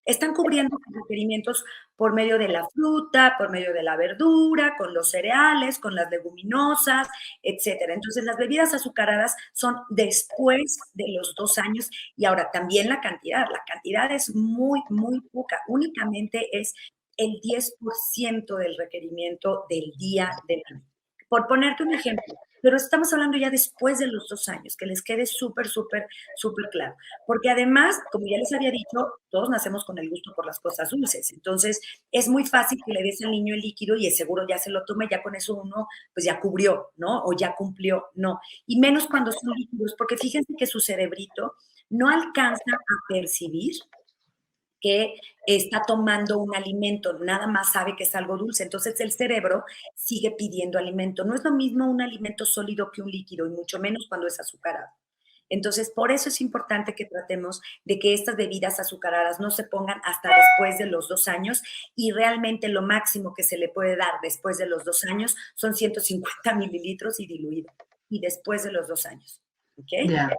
Están cubriendo sus requerimientos por medio de la fruta, por medio de la verdura, con los cereales, con las leguminosas, etcétera. Entonces, las bebidas azucaradas son después de los 2 años y ahora también la cantidad es muy, muy poca, únicamente es el 10% del requerimiento del día del año. Por ponerte un ejemplo, pero estamos hablando ya después de los 2 años, que les quede súper, súper, súper claro. Porque además, como ya les había dicho, todos nacemos con el gusto por las cosas dulces. Entonces, es muy fácil que le des al niño el líquido y es seguro ya se lo tome, ya con eso uno, pues ya cubrió, ¿no? O ya cumplió, no. Y menos cuando son líquidos, porque fíjense que su cerebrito no alcanza a percibir que está tomando un alimento, nada más sabe que es algo dulce. Entonces el cerebro sigue pidiendo alimento. No es lo mismo un alimento sólido que un líquido, y mucho menos cuando es azucarado. Entonces, por eso es importante que tratemos de que estas bebidas azucaradas no se pongan hasta después de los 2 años y realmente lo máximo que se le puede dar después de los 2 años son 150 mililitros y diluido. Y después de los 2 años. ¿Ok? ya.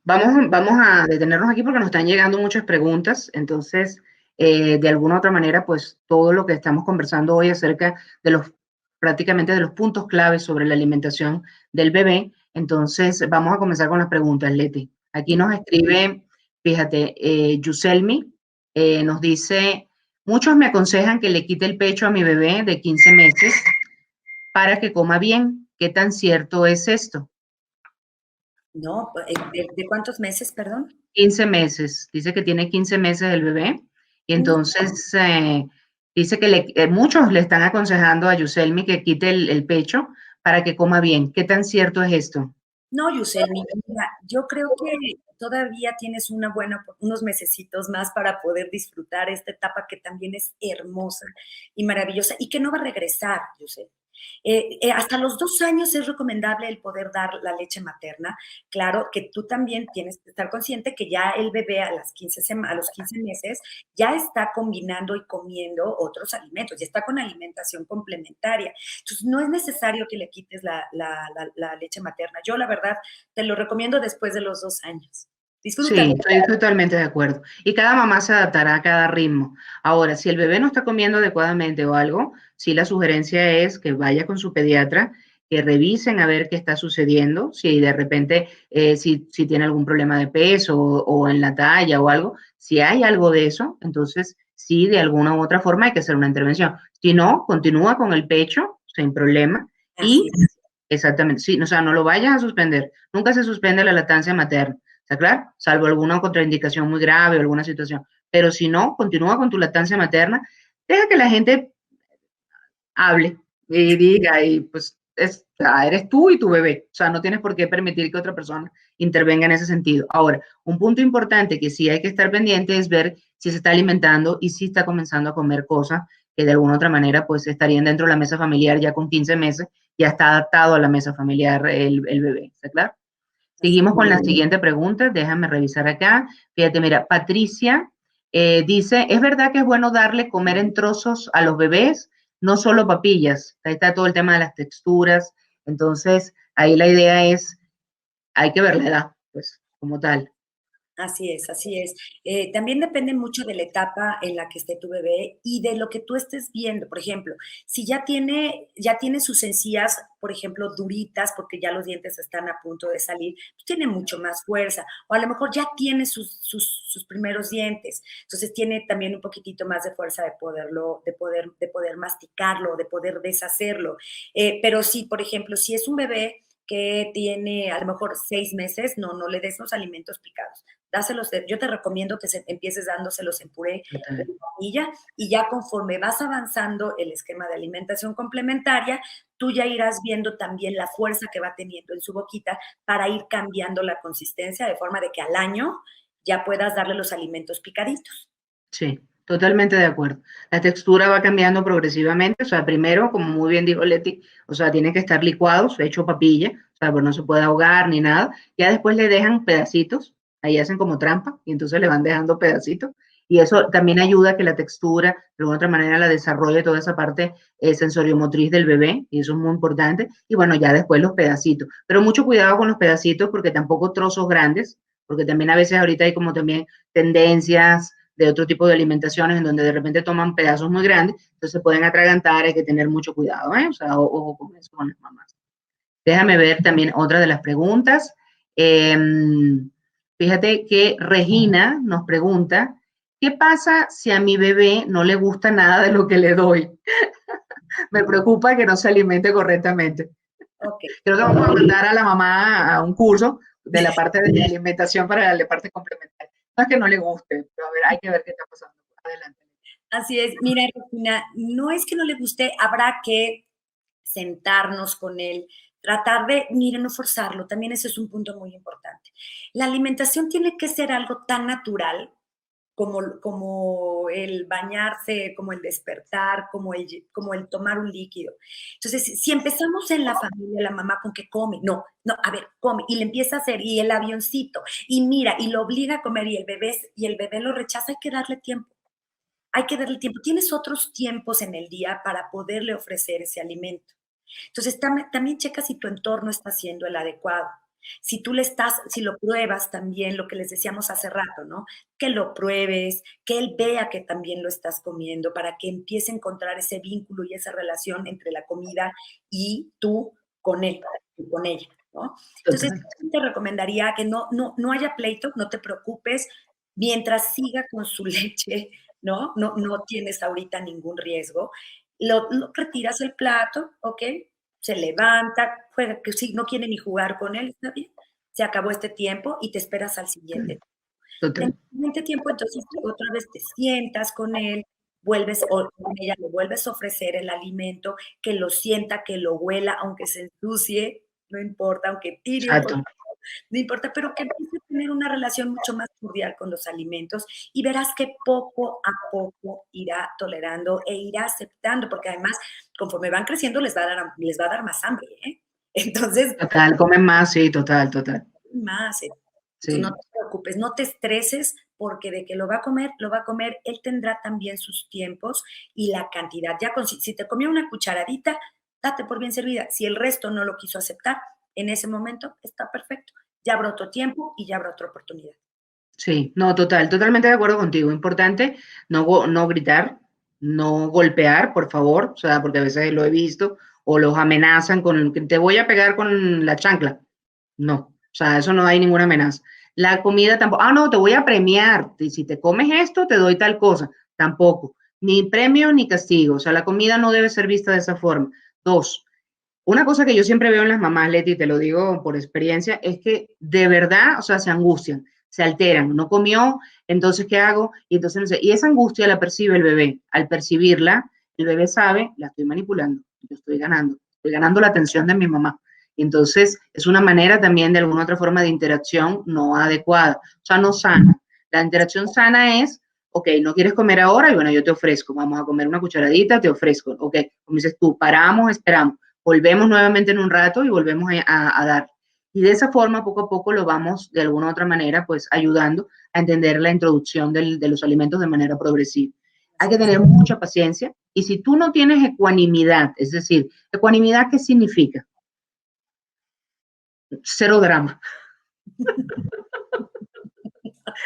Vamos a detenernos aquí porque nos están llegando muchas preguntas. Entonces, de alguna u otra manera, pues todo lo que estamos conversando hoy acerca de los, prácticamente de los puntos claves sobre la alimentación del bebé. Entonces, vamos a comenzar con las preguntas, Leti. Aquí nos escribe, fíjate, Yuselmi, nos dice, muchos me aconsejan que le quite el pecho a mi bebé de 15 meses para que coma bien. ¿Qué tan cierto es esto? No, ¿de cuántos meses, perdón? 15 meses, dice que tiene 15 meses el bebé y No, entonces dice que muchos le están aconsejando a Yuselmi que quite el pecho para que coma bien. ¿Qué tan cierto es esto? no, Yuselmi, mira, yo creo que todavía tienes unos mesecitos más para poder disfrutar esta etapa que también es hermosa y maravillosa y que no va a regresar, Yuselmi. Hasta los 2 años es recomendable el poder dar la leche materna. Claro que tú también tienes que estar consciente que ya el bebé a los 15 meses ya está combinando y comiendo otros alimentos, ya está con alimentación complementaria. Entonces, no es necesario que le quites la leche materna. Yo, la verdad, te lo recomiendo después de los 2 años. Sí, Disfrútalo. estoy totalmente de acuerdo. Y cada mamá se adaptará a cada ritmo. Ahora, si el bebé no está comiendo adecuadamente o algo, sí la sugerencia es que vaya con su pediatra, que revisen a ver qué está sucediendo, si de repente, si tiene algún problema de peso o en la talla o algo. Si hay algo de eso, entonces sí, de alguna u otra forma hay que hacer una intervención. Si no, continúa con el pecho sin problema Así y es. exactamente, sí, o sea, no lo vayas a suspender. Nunca se suspende la lactancia materna. ¿Está claro? Salvo alguna contraindicación muy grave o alguna situación. Pero si no, continúa con tu lactancia materna, deja que la gente hable y diga, y pues eres tú y tu bebé. O sea, no tienes por qué permitir que otra persona intervenga en ese sentido. Ahora, un punto importante que sí hay que estar pendiente es ver si se está alimentando y si está comenzando a comer cosas que de alguna otra manera pues estarían dentro de la mesa familiar ya con 15 meses, ya está adaptado a la mesa familiar el bebé. ¿Está claro? Así Seguimos es. con la siguiente pregunta, déjame revisar acá. Fíjate, mira, Patricia dice, ¿es verdad que es bueno darle comer en trozos a los bebés, no solo papillas? Ahí está todo el tema de las texturas. Entonces, ahí la idea es, hay que ver la edad, pues, como tal. Así es, así es. También depende mucho de la etapa en la que esté tu bebé y de lo que tú estés viendo. Por ejemplo, si ya tiene sus encías, por ejemplo, duritas, porque ya los dientes están a punto de salir, pues tiene mucho más fuerza. O a lo mejor ya tiene sus primeros dientes. Entonces tiene también un poquitito más de fuerza de poder masticarlo, de poder deshacerlo. Pero sí, por ejemplo, si es un bebé que tiene a lo mejor 6 meses, no le des los alimentos picados. Yo te recomiendo que empieces dándoselos en puré de Total. vainilla y ya conforme vas avanzando el esquema de alimentación complementaria, tú ya irás viendo también la fuerza que va teniendo en su boquita para ir cambiando la consistencia de forma de que al año ya puedas darle los alimentos picaditos. Sí, totalmente de acuerdo. La textura va cambiando progresivamente, o sea, primero, como muy bien dijo Leti, o sea, tiene que estar licuados, hecho papilla, o sea, pues no se puede ahogar ni nada. Ya después le dejan pedacitos, ahí hacen como trampa, y entonces le van dejando pedacitos. Y eso también ayuda a que la textura, de alguna otra manera, la desarrolle toda esa parte sensoriomotriz del bebé, y eso es muy importante. Y bueno, ya después los pedacitos. Pero mucho cuidado con los pedacitos, porque tampoco trozos grandes, porque también a veces ahorita hay como también tendencias de otro tipo de alimentaciones en donde de repente toman pedazos muy grandes, entonces se pueden atragantar, hay que tener mucho cuidado, ¿eh? O sea, ojo con eso con las mamás. Déjame ver también otra de las preguntas. Eh, Fíjate que Regina nos pregunta, ¿qué pasa si a mi bebé no le gusta nada de lo que le doy? Me preocupa que no se alimente correctamente. Ok. Creo que vamos a mandar a la mamá a un curso de la parte de alimentación para la parte complementaria. No es que no le guste, pero a ver, hay que ver qué está pasando. Adelante. Así es. Mira, Regina, no es que no le guste, habrá que sentarnos con él, tratar de, mire, no forzarlo, también ese es un punto muy importante. La alimentación tiene que ser algo tan natural como el bañarse, como el despertar, como el tomar un líquido. Entonces, si empezamos en la familia, la mamá con que come, no, no, a ver, come, y le empieza a hacer, y el avioncito, y mira, y lo obliga a comer, y el bebé lo rechaza, hay que darle tiempo. Hay que darle tiempo. Tienes otros tiempos en el día para poderle ofrecer ese alimento. Entonces, también checa si tu entorno está siendo el adecuado. Si lo pruebas también, lo que les decíamos hace rato, ¿no? Que lo pruebes, que él vea que también lo estás comiendo, para que empiece a encontrar ese vínculo y esa relación entre la comida y tú con él y con ella, ¿no? Entonces, Total. te recomendaría que no haya pleito, no te preocupes, mientras siga con su leche, ¿no? No tienes ahorita ningún riesgo. Lo retiras el plato, ¿ok? Se levanta, juega, que si no quiere ni jugar con él, está bien. Se acabó este tiempo y te esperas al siguiente. En Total. el siguiente tiempo, entonces, otra vez te sientas con él, vuelves o con ella, le vuelves a ofrecer el alimento, que lo sienta, que lo huela, aunque se ensucie, no importa, aunque tire un poquito, Exacto. no importa, pero que empiece a tener una relación mucho más cordial con los alimentos y verás que poco a poco irá tolerando e irá aceptando, porque además, conforme van creciendo, les va a dar más hambre, ¿eh? Entonces, Total, comen más, sí, total, total. más. Entonces, no Sí, te preocupes, no te estreses, porque de que lo va a comer, lo va a comer. Él tendrá también sus tiempos y la cantidad. Ya si te comió una cucharadita, date por bien servida. Si el resto no lo quiso aceptar, en ese momento está perfecto. Ya habrá otro tiempo y ya habrá otra oportunidad. sí, no, total, totalmente de acuerdo contigo. Importante no gritar, no golpear, por favor, o sea, porque a veces lo he visto, o los amenazan con que te voy a pegar con la chancla. No, o sea, eso no hay ninguna amenaza. La comida tampoco, no, te voy a premiar, y si te comes esto, te doy tal cosa, tampoco. Ni premio ni castigo, o sea, la comida no debe ser vista de esa forma. Dos, una cosa que yo siempre veo en las mamás, Leti, te lo digo por experiencia, es que de verdad, o sea, se angustian, se alteran, no comió, entonces, ¿qué hago? Y entonces, no sé, y esa angustia la percibe el bebé. Al percibirla, el bebé sabe, la estoy manipulando, yo estoy ganando la atención de mi mamá. Entonces, es una manera también de alguna otra forma de interacción no adecuada, o sea, no sana. La interacción sana es, ok, no quieres comer ahora, y bueno, yo te ofrezco, vamos a comer una cucharadita, te ofrezco, ok, como dices tú, paramos, esperamos, volvemos nuevamente en un rato y volvemos a dar. Y de esa forma, poco a poco, lo vamos de alguna u otra manera, pues ayudando a entender la introducción de los alimentos de manera progresiva. Hay Así que es. tener mucha paciencia y si tú no tienes ecuanimidad, es decir, ecuanimidad, ¿qué significa? Cero drama.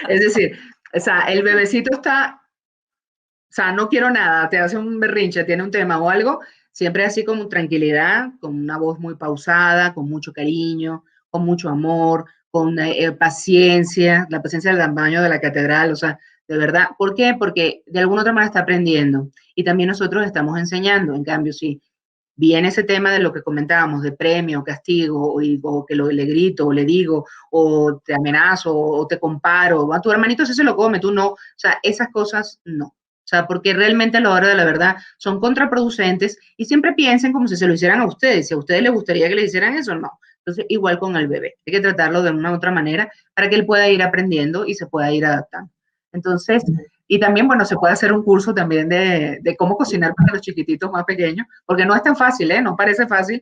Es decir, o sea, el bebecito está, o sea, no quiero nada, te hace un berrinche, tiene un tema o algo, siempre así con tranquilidad, con una voz muy pausada, con mucho cariño, con mucho amor, con paciencia, la paciencia del tamaño de la catedral, o sea, de verdad. ¿Por qué? Porque de alguna otra manera está aprendiendo y también nosotros estamos enseñando. En cambio, si viene ese tema de lo que comentábamos, de premio, castigo, o que le grito, o le digo, o te amenazo, o te comparo, a tu hermanito sí se lo come, tú no, o sea, esas cosas no. O sea, porque realmente a la hora de la verdad son contraproducentes y siempre piensen como si se lo hicieran a ustedes. Si a ustedes les gustaría que le hicieran eso, no. Entonces, igual con el bebé. Hay que tratarlo de una u otra manera para que él pueda ir aprendiendo y se pueda ir adaptando. Entonces, y también, bueno, se puede hacer un curso también de cómo cocinar para los chiquititos más pequeños, porque no es tan fácil, ¿eh? No parece fácil,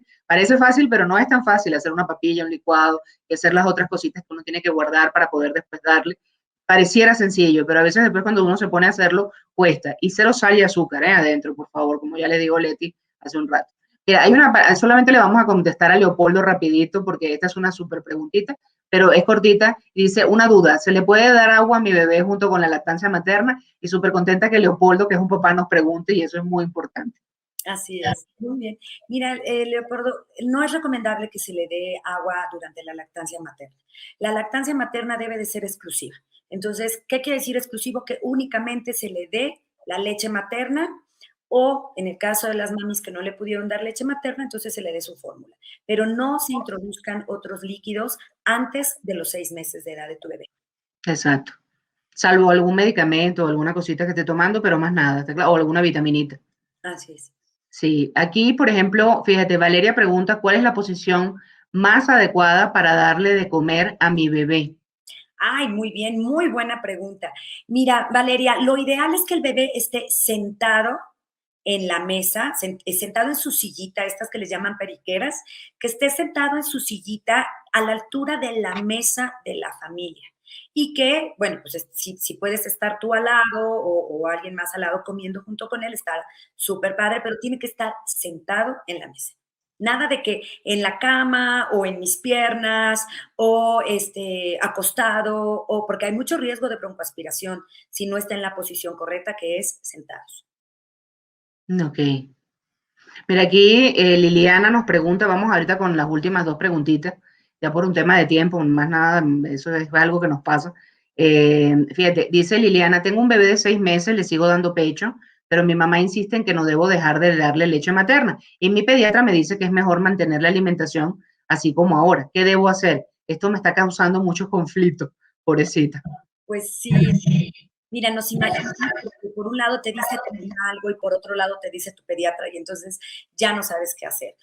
pero no es tan fácil hacer una papilla, un licuado, y hacer las otras cositas que uno tiene que guardar para poder después darle. Pareciera sencillo, pero a veces después cuando uno se pone a hacerlo, cuesta. Y cero sal y azúcar, ¿eh? Adentro, por favor, como ya le digo Leti hace un rato. Mira, solamente le vamos a contestar a Leopoldo rapidito, porque esta es una súper preguntita, pero es cortita, y dice, una duda, ¿se le puede dar agua a mi bebé junto con la lactancia materna? Y súper contenta que Leopoldo, que es un papá, nos pregunte, y eso es muy importante. Así es, muy bien. Mira, Leopoldo, no es recomendable que se le dé agua durante la lactancia materna. La lactancia materna debe de ser exclusiva. Entonces, ¿qué quiere decir exclusivo? Que únicamente se le dé la leche materna o, en el caso de las mamis que no le pudieron dar leche materna, entonces se le dé su fórmula. Pero no se introduzcan otros líquidos antes de los 6 meses de edad de tu bebé. Exacto. Salvo algún medicamento o alguna cosita que esté tomando, pero más nada, ¿está claro? O alguna vitaminita. Así es. Sí, aquí, por ejemplo, fíjate, Valeria pregunta, ¿cuál es la posición más adecuada para darle de comer a mi bebé? Ay, muy bien, muy buena pregunta. Mira, Valeria, lo ideal es que el bebé esté sentado en la mesa, sentado en su sillita, estas que les llaman periqueras, que esté sentado en su sillita a la altura de la mesa de la familia. Y que, bueno, pues si puedes estar tú al lado o alguien más al lado comiendo junto con él, está súper padre, pero tiene que estar sentado en la mesa. Nada de que en la cama o en mis piernas o acostado, o porque hay mucho riesgo de broncoaspiración si no está en la posición correcta, que es sentados. Ok. Mira, aquí Liliana nos pregunta, vamos ahorita con las últimas dos preguntitas, ya por un tema de tiempo, más nada, eso es algo que nos pasa. Fíjate, dice Liliana, tengo un bebé de 6 meses, le sigo dando pecho, pero mi mamá insiste en que no debo dejar de darle leche materna. Y mi pediatra me dice que es mejor mantener la alimentación así como ahora. ¿Qué debo hacer? Esto me está causando muchos conflictos, pobrecita. Pues sí, mira, nos imaginamos que por un lado te dice tu mamá algo y por otro lado te dice tu pediatra y entonces ya no sabes qué hacer.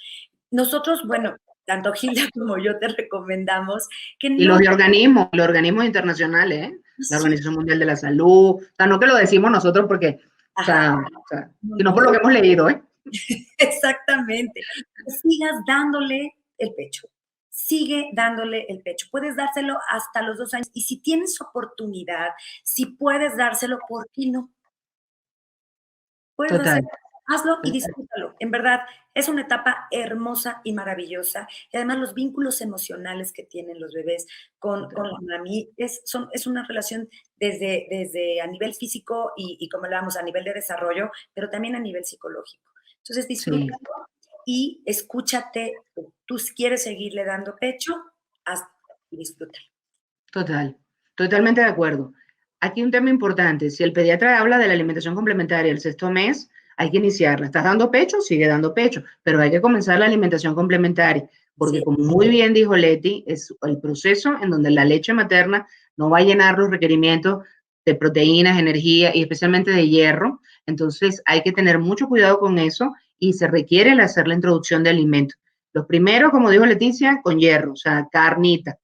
Nosotros, bueno, tanto Gilda como yo te recomendamos que Y no. los organismos internacionales, ¿eh? La Sí, Organización Mundial de la Salud, o sea, no que lo decimos nosotros porque, ajá, o sea, no, sino no, por lo que hemos leído, ¿eh? exactamente. Que sigas dándole el pecho. Sigue dándole el pecho. Puedes dárselo hasta los 2 años. Y si tienes oportunidad, si puedes dárselo, ¿por qué no? Puedes Total, hacer, hazlo y total. disfrútalo. En verdad, es una etapa hermosa y maravillosa. Y además los vínculos emocionales que tienen los bebés con la mami es una relación desde a nivel físico y como hablábamos, a nivel de desarrollo, pero también a nivel psicológico. Entonces Sí, disfrútalo y escúchate. Tú si quieres seguirle dando pecho, hazlo y disfrútalo. total. Totalmente de acuerdo. Aquí un tema importante. Si el pediatra habla de la alimentación complementaria el sexto mes, hay que iniciarla. ¿Estás dando pecho? Sigue dando pecho, pero hay que comenzar la alimentación complementaria, porque Sí, como muy bien dijo Leti, es el proceso en donde la leche materna no va a llenar los requerimientos de proteínas, energía y especialmente de hierro. Entonces hay que tener mucho cuidado con eso y se requiere el hacer la introducción de alimentos. Los primeros, como dijo Leticia, con hierro, o sea, carnita,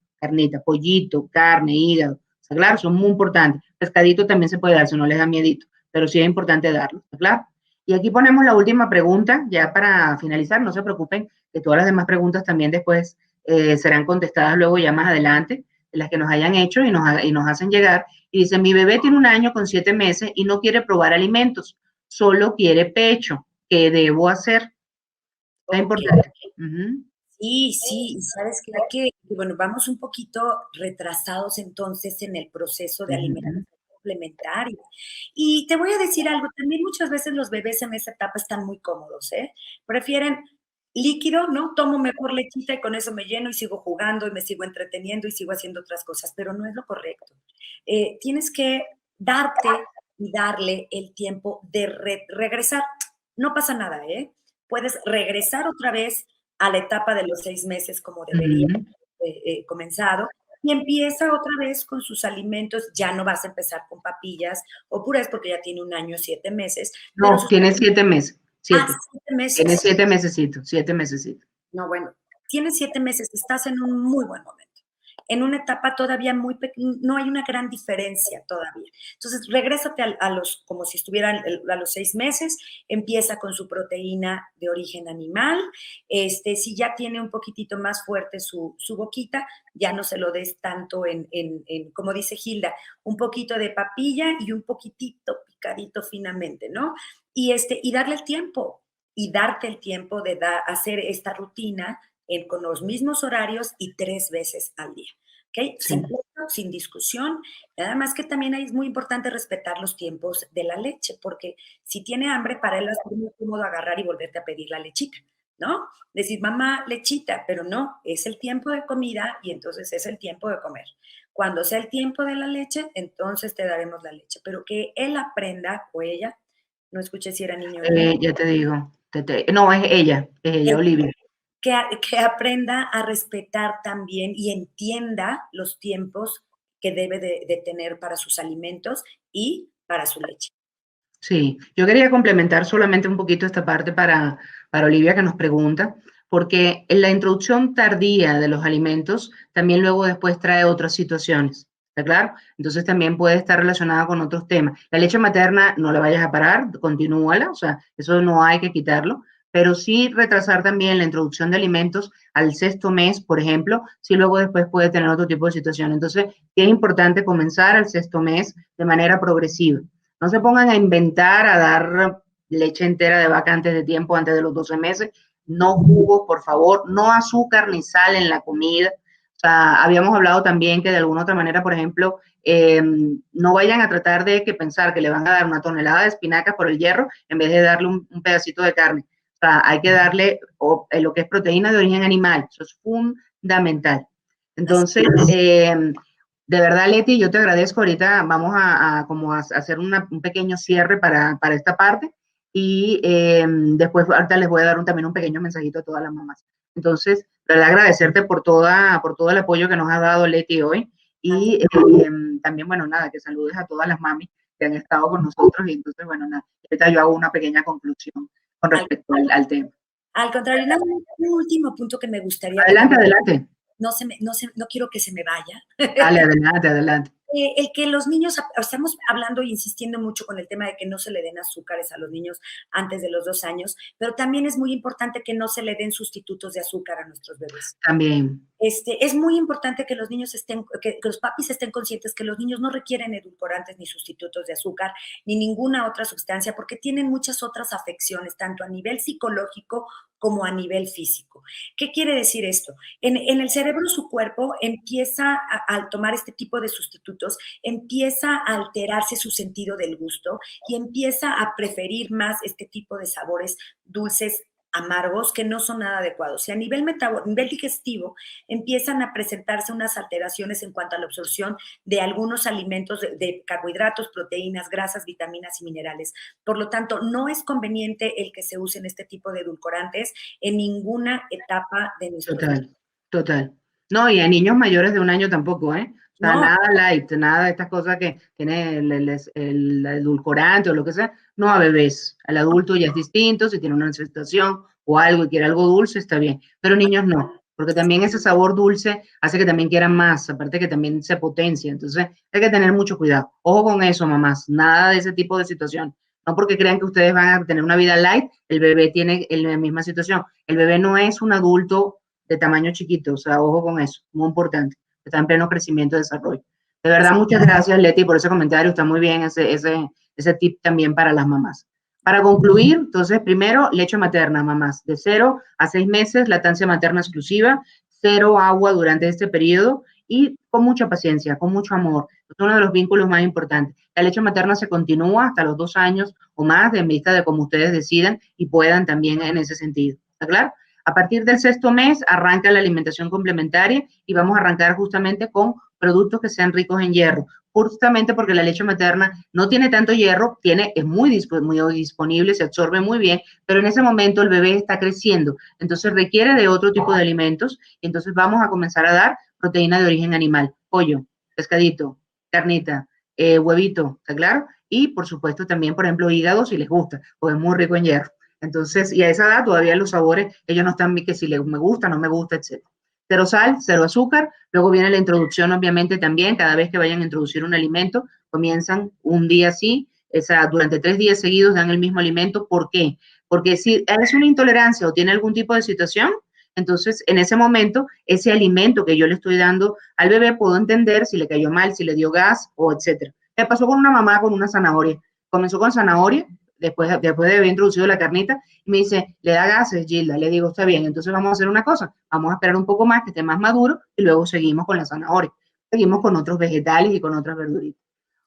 pollito, carne, hígado. O sea, claro, son muy importantes. Pescadito también se puede dar si no les da miedito, pero sí es importante darlo, ¿está claro? Y aquí ponemos la última pregunta, ya para finalizar, no se preocupen, que todas las demás preguntas también después serán contestadas luego ya más adelante, de las que nos hayan hecho y nos hacen llegar. Y dice, mi bebé tiene 1 año con 7 meses y no quiere probar alimentos, solo quiere pecho. ¿Qué debo hacer? Está ok. importante. Uh -huh. Sí, sí, y sabes que bueno, vamos un poquito retrasados entonces en el proceso de Uh alimentación -huh. complementaria. Y te voy a decir algo, también muchas veces los bebés en esa etapa están muy cómodos, ¿eh? Prefieren líquido, ¿no? Tomo mejor lechita y con eso me lleno y sigo jugando y me sigo entreteniendo y sigo haciendo otras cosas, pero no es lo correcto. Tienes que darte y darle el tiempo de regresar. No pasa nada, ¿eh? Puedes regresar otra vez a la etapa de los 6 meses como Uh debería -huh. comenzado y empieza otra vez con sus alimentos. Ya no vas a empezar con papillas o purés porque ya tiene 1 año 7 meses, pero No, tiene 7 meses. 7 meses. Tiene 7 mesecitos, 7 mesecitos. No, bueno, tienes 7 meses, estás en un muy buen momento. En una etapa todavía muy pequeña, no hay una gran diferencia todavía. Entonces, regrésate como si estuvieran a los 6 meses, empieza con su proteína de origen animal. Si ya tiene un poquitito más fuerte su boquita, ya no se lo des tanto como dice Gilda, un poquito de papilla y un poquitito picadito finamente, ¿no? Y darle el tiempo, y darte el tiempo de hacer esta rutina con los mismos horarios y 3 veces al día. ¿Ok? Sí. Sin pleito, sin discusión. Nada más que también ahí es muy importante respetar los tiempos de la leche, porque si tiene hambre, para él va a ser muy cómodo agarrar y volverte a pedir la lechita, ¿no? Decir, mamá, lechita, pero no, es el tiempo de comida y entonces es el tiempo de comer. Cuando sea el tiempo de la leche, entonces te daremos la leche, pero que él aprenda, o ella, no escuché si era niño o niña, Ya te digo. No, es ella, Olivia. que aprenda a respetar también y entienda los tiempos que debe de tener para sus alimentos y para su leche. Sí, yo quería complementar solamente un poquito esta parte para Olivia que nos pregunta, porque en la introducción tardía de los alimentos también luego después trae otras situaciones, ¿está claro? Entonces también puede estar relacionada con otros temas. La leche materna no la vayas a parar, continúala, o sea, eso no hay que quitarlo, pero sí retrasar también la introducción de alimentos al sexto mes, por ejemplo, si luego después puede tener otro tipo de situación. Entonces, sí es importante comenzar al sexto mes de manera progresiva. No se pongan a inventar, a dar leche entera de vaca antes de tiempo, antes de los 12 meses. No jugos, por favor, no azúcar ni sal en la comida. O sea, habíamos hablado también que de alguna otra manera, por ejemplo, no vayan a tratar de pensar que le van a dar 1 tonelada de espinacas por el hierro en vez de darle un pedacito de carne. O sea, hay que darle lo que es proteína de origen animal. Eso es fundamental. Entonces, de verdad, Leti, yo te agradezco. Ahorita vamos como a hacer un pequeño cierre para esta parte y después ahorita les voy a dar también un pequeño mensajito a todas las mamás. Entonces, de verdad agradecerte por todo el apoyo que nos ha dado Leti hoy y también, bueno, nada, que saludes a todas las mamis que han estado con nosotros y entonces, bueno, nada, ahorita yo hago una pequeña conclusión con Al, respecto al tema. Al contrario, un último punto que me gustaría... Adelante, adelante. No quiero que se me vaya. Dale, adelante, adelante. El que los niños, estamos hablando e insistiendo mucho con el tema de que no se le den azúcares a los niños antes de los 2 años, pero también es muy importante que no se le den sustitutos de azúcar a nuestros bebés. También. Es muy importante que los niños que los papis estén conscientes que los niños no requieren edulcorantes ni sustitutos de azúcar ni ninguna otra sustancia porque tienen muchas otras afecciones, tanto a nivel psicológico como a nivel físico. ¿Qué quiere decir esto? En el cerebro, su cuerpo empieza, al tomar este tipo de sustitutos, empieza a alterarse su sentido del gusto y empieza a preferir más este tipo de sabores dulces, amargos, que no son nada adecuados. Y a nivel digestivo empiezan a presentarse unas alteraciones en cuanto a la absorción de algunos alimentos de carbohidratos, proteínas, grasas, vitaminas y minerales. Por lo tanto, no es conveniente el que se usen este tipo de edulcorantes en ninguna etapa de nuestro vida. Total, total. No, y a niños mayores de 1 año tampoco, ¿eh? O sea, No. nada light, nada de estas cosas que tiene el edulcorante o lo que sea. No a bebés. Al adulto ya es distinto, si tiene una necesitación o algo y quiere algo dulce, está bien. Pero niños no, porque también ese sabor dulce hace que también quieran más, aparte que también se potencia. Entonces, hay que tener mucho cuidado. Ojo con eso, mamás. Nada de ese tipo de situación. No porque crean que ustedes van a tener una vida light, el bebé tiene la misma situación. El bebé no es un adulto de tamaño chiquito, o sea, ojo con eso, muy importante, está en pleno crecimiento y desarrollo. De verdad, muchas gracias, Leti, por ese comentario, está muy bien ese tip también para las mamás. Para concluir, entonces, primero, leche materna, mamás, de 0 a 6 meses, lactancia materna exclusiva, 0 agua durante este periodo y con mucha paciencia, con mucho amor. Es uno de los vínculos más importantes. La leche materna se continúa hasta los 2 años o más, en vista de cómo ustedes decidan y puedan también en ese sentido. ¿Está claro? A partir del 6º mes arranca la alimentación complementaria y vamos a arrancar justamente con productos que sean ricos en hierro, justamente porque la leche materna no tiene tanto hierro, es muy disponible, se absorbe muy bien, pero en ese momento el bebé está creciendo, entonces requiere de otro tipo de alimentos y entonces vamos a comenzar a dar proteína de origen animal, pollo, pescadito, carnita, huevito, ¿está claro? Y por supuesto también, por ejemplo, hígado si les gusta, porque es muy rico en hierro. Entonces, y a esa edad todavía los sabores, ellos no están que si me gusta, no me gusta, etc. 0 sal, 0 azúcar. Luego viene la introducción, obviamente, también. Cada vez que vayan a introducir un alimento, comienzan un día así, durante 3 días seguidos dan el mismo alimento. ¿Por qué? Porque si es una intolerancia o tiene algún tipo de situación, entonces en ese momento, ese alimento que yo le estoy dando al bebé, puedo entender si le cayó mal, si le dio gas o etcétera. Me pasó con una mamá con una zanahoria. Comenzó con zanahoria, después de haber introducido la carnita, y me dice, le da gases, Gilda. Le digo, está bien, entonces vamos a hacer una cosa, vamos a esperar un poco más, que esté más maduro, y luego seguimos con la zanahoria. Seguimos con otros vegetales y con otras verduritas.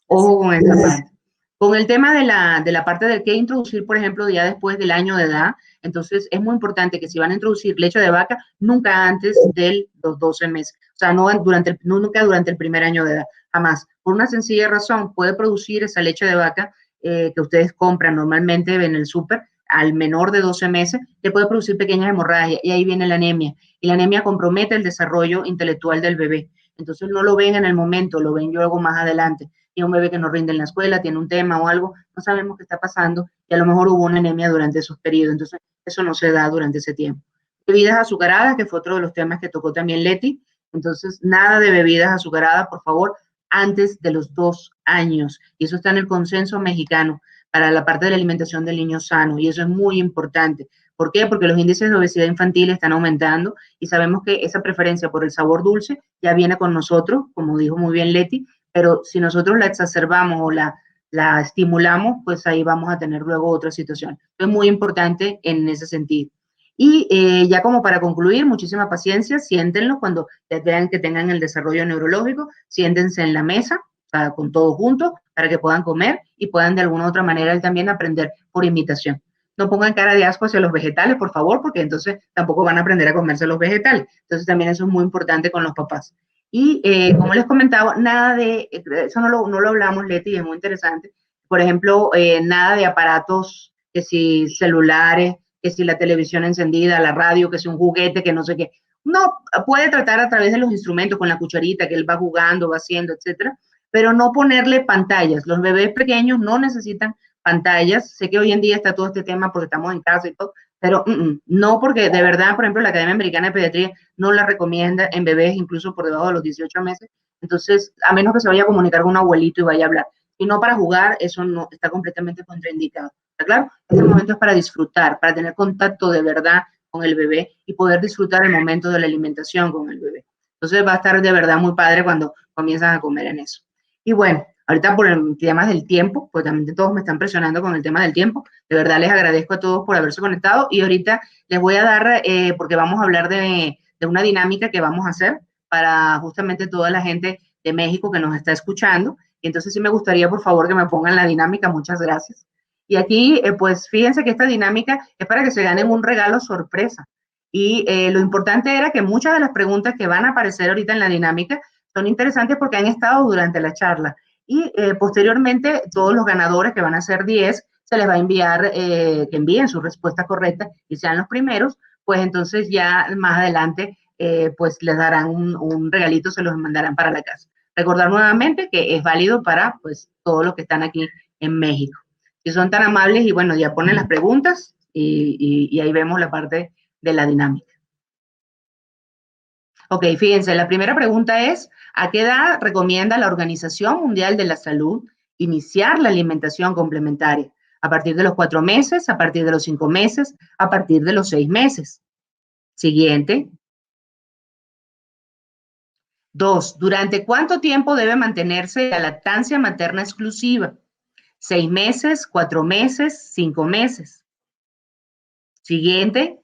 Ojo con esta parte. Con el tema de la parte del que introducir, por ejemplo, ya después del año de edad, entonces es muy importante que si van a introducir leche de vaca, nunca antes de los 12 meses. O sea, nunca durante el primer año de edad, jamás. Por una sencilla razón, puede producir esa leche de vaca que ustedes compran normalmente en el súper, al menor de 12 meses, le puede producir pequeñas hemorragias y ahí viene la anemia. Y la anemia compromete el desarrollo intelectual del bebé. Entonces no lo ven en el momento, lo ven luego más adelante. Y un bebé que no rinde en la escuela, tiene un tema o algo, no sabemos qué está pasando y a lo mejor hubo una anemia durante esos periodos. Entonces eso no se da durante ese tiempo. Bebidas azucaradas, que fue otro de los temas que tocó también Leti. Entonces nada de bebidas azucaradas, por favor, antes de los 2 años. Y eso está en el consenso mexicano para la parte de la alimentación del niño sano. Y eso es muy importante. ¿Por qué? Porque los índices de obesidad infantil están aumentando y sabemos que esa preferencia por el sabor dulce ya viene con nosotros, como dijo muy bien Leti, pero si nosotros la exacerbamos o la estimulamos, pues ahí vamos a tener luego otra situación. Es muy importante en ese sentido. Y ya como para concluir, muchísima paciencia, siéntenlo cuando vean que tengan el desarrollo neurológico, siéntense en la mesa, o sea, con todo junto, para que puedan comer y puedan de alguna u otra manera también aprender por imitación. No pongan cara de asco hacia los vegetales, por favor, porque entonces tampoco van a aprender a comerse los vegetales. Entonces también eso es muy importante con los papás. Y como les comentaba, nada de, eso no lo hablamos, Leti, y es muy interesante. Por ejemplo, nada de aparatos, que si celulares, que si la televisión encendida, la radio, que si un juguete, que no sé qué. No, puede tratar a través de los instrumentos, con la cucharita que él va jugando, va haciendo, etcétera, pero no ponerle pantallas. Los bebés pequeños no necesitan pantallas. Sé que hoy en día está todo este tema porque estamos en casa y todo, Pero no, porque de verdad, por ejemplo, la Academia Americana de Pediatría no la recomienda en bebés incluso por debajo de los 18 meses. Entonces, a menos que se vaya a comunicar con un abuelito y vaya a hablar. Y no para jugar, eso no está completamente contraindicado. ¿Está claro? Este momento es para disfrutar, para tener contacto de verdad con el bebé y poder disfrutar el momento de la alimentación con el bebé. Entonces va a estar de verdad muy padre cuando comienzan a comer en eso. Y bueno, ahorita por el tema del tiempo, pues también todos me están presionando con el tema del tiempo. De verdad les agradezco a todos por haberse conectado y ahorita les voy a dar, porque vamos a hablar de una dinámica que vamos a hacer para justamente toda la gente de México que nos está escuchando. Y entonces sí me gustaría, por favor, que me pongan la dinámica. Muchas gracias. Y aquí, pues fíjense que esta dinámica es para que se ganen un regalo sorpresa. Y lo importante era que muchas de las preguntas que van a aparecer ahorita en la dinámica son interesantes porque han estado durante la charla. Y posteriormente, todos los ganadores, que van a ser 10, se les va a enviar, que envíen su respuesta correcta y sean los primeros, pues entonces ya más adelante, pues les darán un regalito, se los mandarán para la casa. Recordar nuevamente que es válido para pues todos los que están aquí en México. Si son tan amables y bueno, ya ponen las preguntas y ahí vemos la parte de la dinámica. Ok, fíjense, la primera pregunta es, ¿a qué edad recomienda la Organización Mundial de la Salud iniciar la alimentación complementaria? ¿A partir de los 4 meses, a partir de los 5 meses, a partir de los 6 meses? Siguiente. 2. ¿Durante cuánto tiempo debe mantenerse la lactancia materna exclusiva? 6 meses, 4 meses, 5 meses. Siguiente.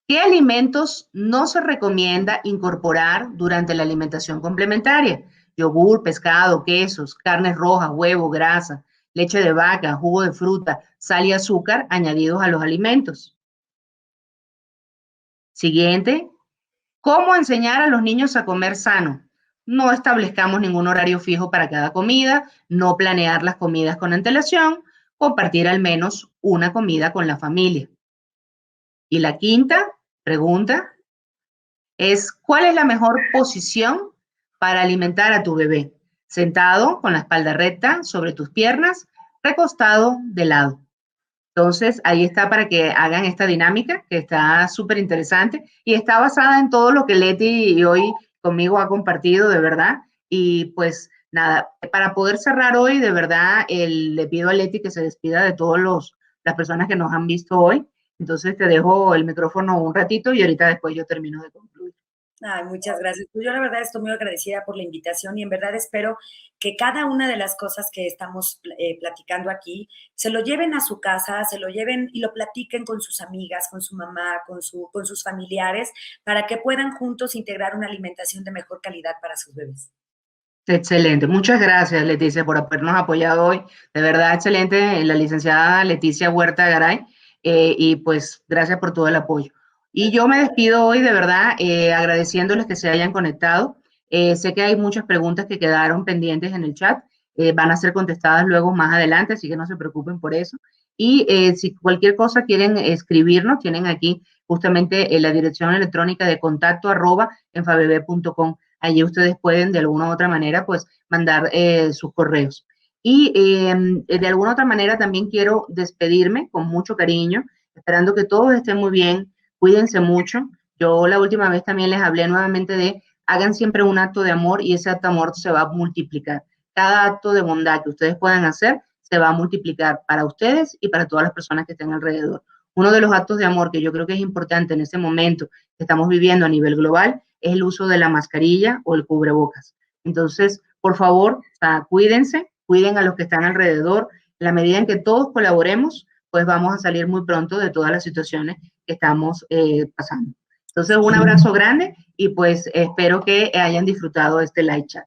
¿Qué alimentos no se recomienda incorporar durante la alimentación complementaria? Yogur, pescado, quesos, carnes rojas, huevo, grasa, leche de vaca, jugo de fruta, sal y azúcar añadidos a los alimentos. Siguiente. ¿Cómo enseñar a los niños a comer sano? No establezcamos ningún horario fijo para cada comida, no planear las comidas con antelación, compartir al menos una comida con la familia. Y la quinta pregunta es, ¿cuál es la mejor posición para alimentar a tu bebé? Sentado, con la espalda recta, sobre tus piernas, recostado de lado. Entonces, ahí está para que hagan esta dinámica, que está súper interesante y está basada en todo lo que Leti hoy conmigo ha compartido, de verdad. Y pues nada, para poder cerrar hoy, de verdad, le pido a Leti que se despida de todas las personas que nos han visto hoy. Entonces, te dejo el micrófono un ratito y ahorita después yo termino de concluir. Ay, muchas gracias. Pues yo la verdad estoy muy agradecida por la invitación y en verdad espero que cada una de las cosas que estamos platicando aquí se lo lleven a su casa, se lo lleven y lo platiquen con sus amigas, con su mamá, con sus familiares, para que puedan juntos integrar una alimentación de mejor calidad para sus bebés. Excelente. Muchas gracias, Leticia, por habernos apoyado hoy. De verdad, excelente, la licenciada Leticia Huerta Garay, y pues gracias por todo el apoyo. Y yo me despido hoy, de verdad, agradeciéndoles que se hayan conectado. Sé que hay muchas preguntas que quedaron pendientes en el chat, van a ser contestadas luego más adelante, así que no se preocupen por eso. Y si cualquier cosa quieren escribirnos, tienen aquí justamente la dirección electrónica de contacto@enfabebe.com. Allí ustedes pueden de alguna u otra manera pues mandar sus correos. Y de alguna u otra manera también quiero despedirme con mucho cariño, esperando que todos estén muy bien, cuídense mucho. Yo la última vez también les hablé nuevamente de hagan siempre un acto de amor y ese acto de amor se va a multiplicar. Cada acto de bondad que ustedes puedan hacer se va a multiplicar para ustedes y para todas las personas que estén alrededor. Uno de los actos de amor que yo creo que es importante en este momento que estamos viviendo a nivel global es el uso de la mascarilla o el cubrebocas. Entonces, por favor, o sea, cuídense, cuiden a los que están alrededor. En la medida en que todos colaboremos, pues vamos a salir muy pronto de todas las situaciones que estamos pasando. Entonces, un abrazo grande y pues espero que hayan disfrutado de este live chat.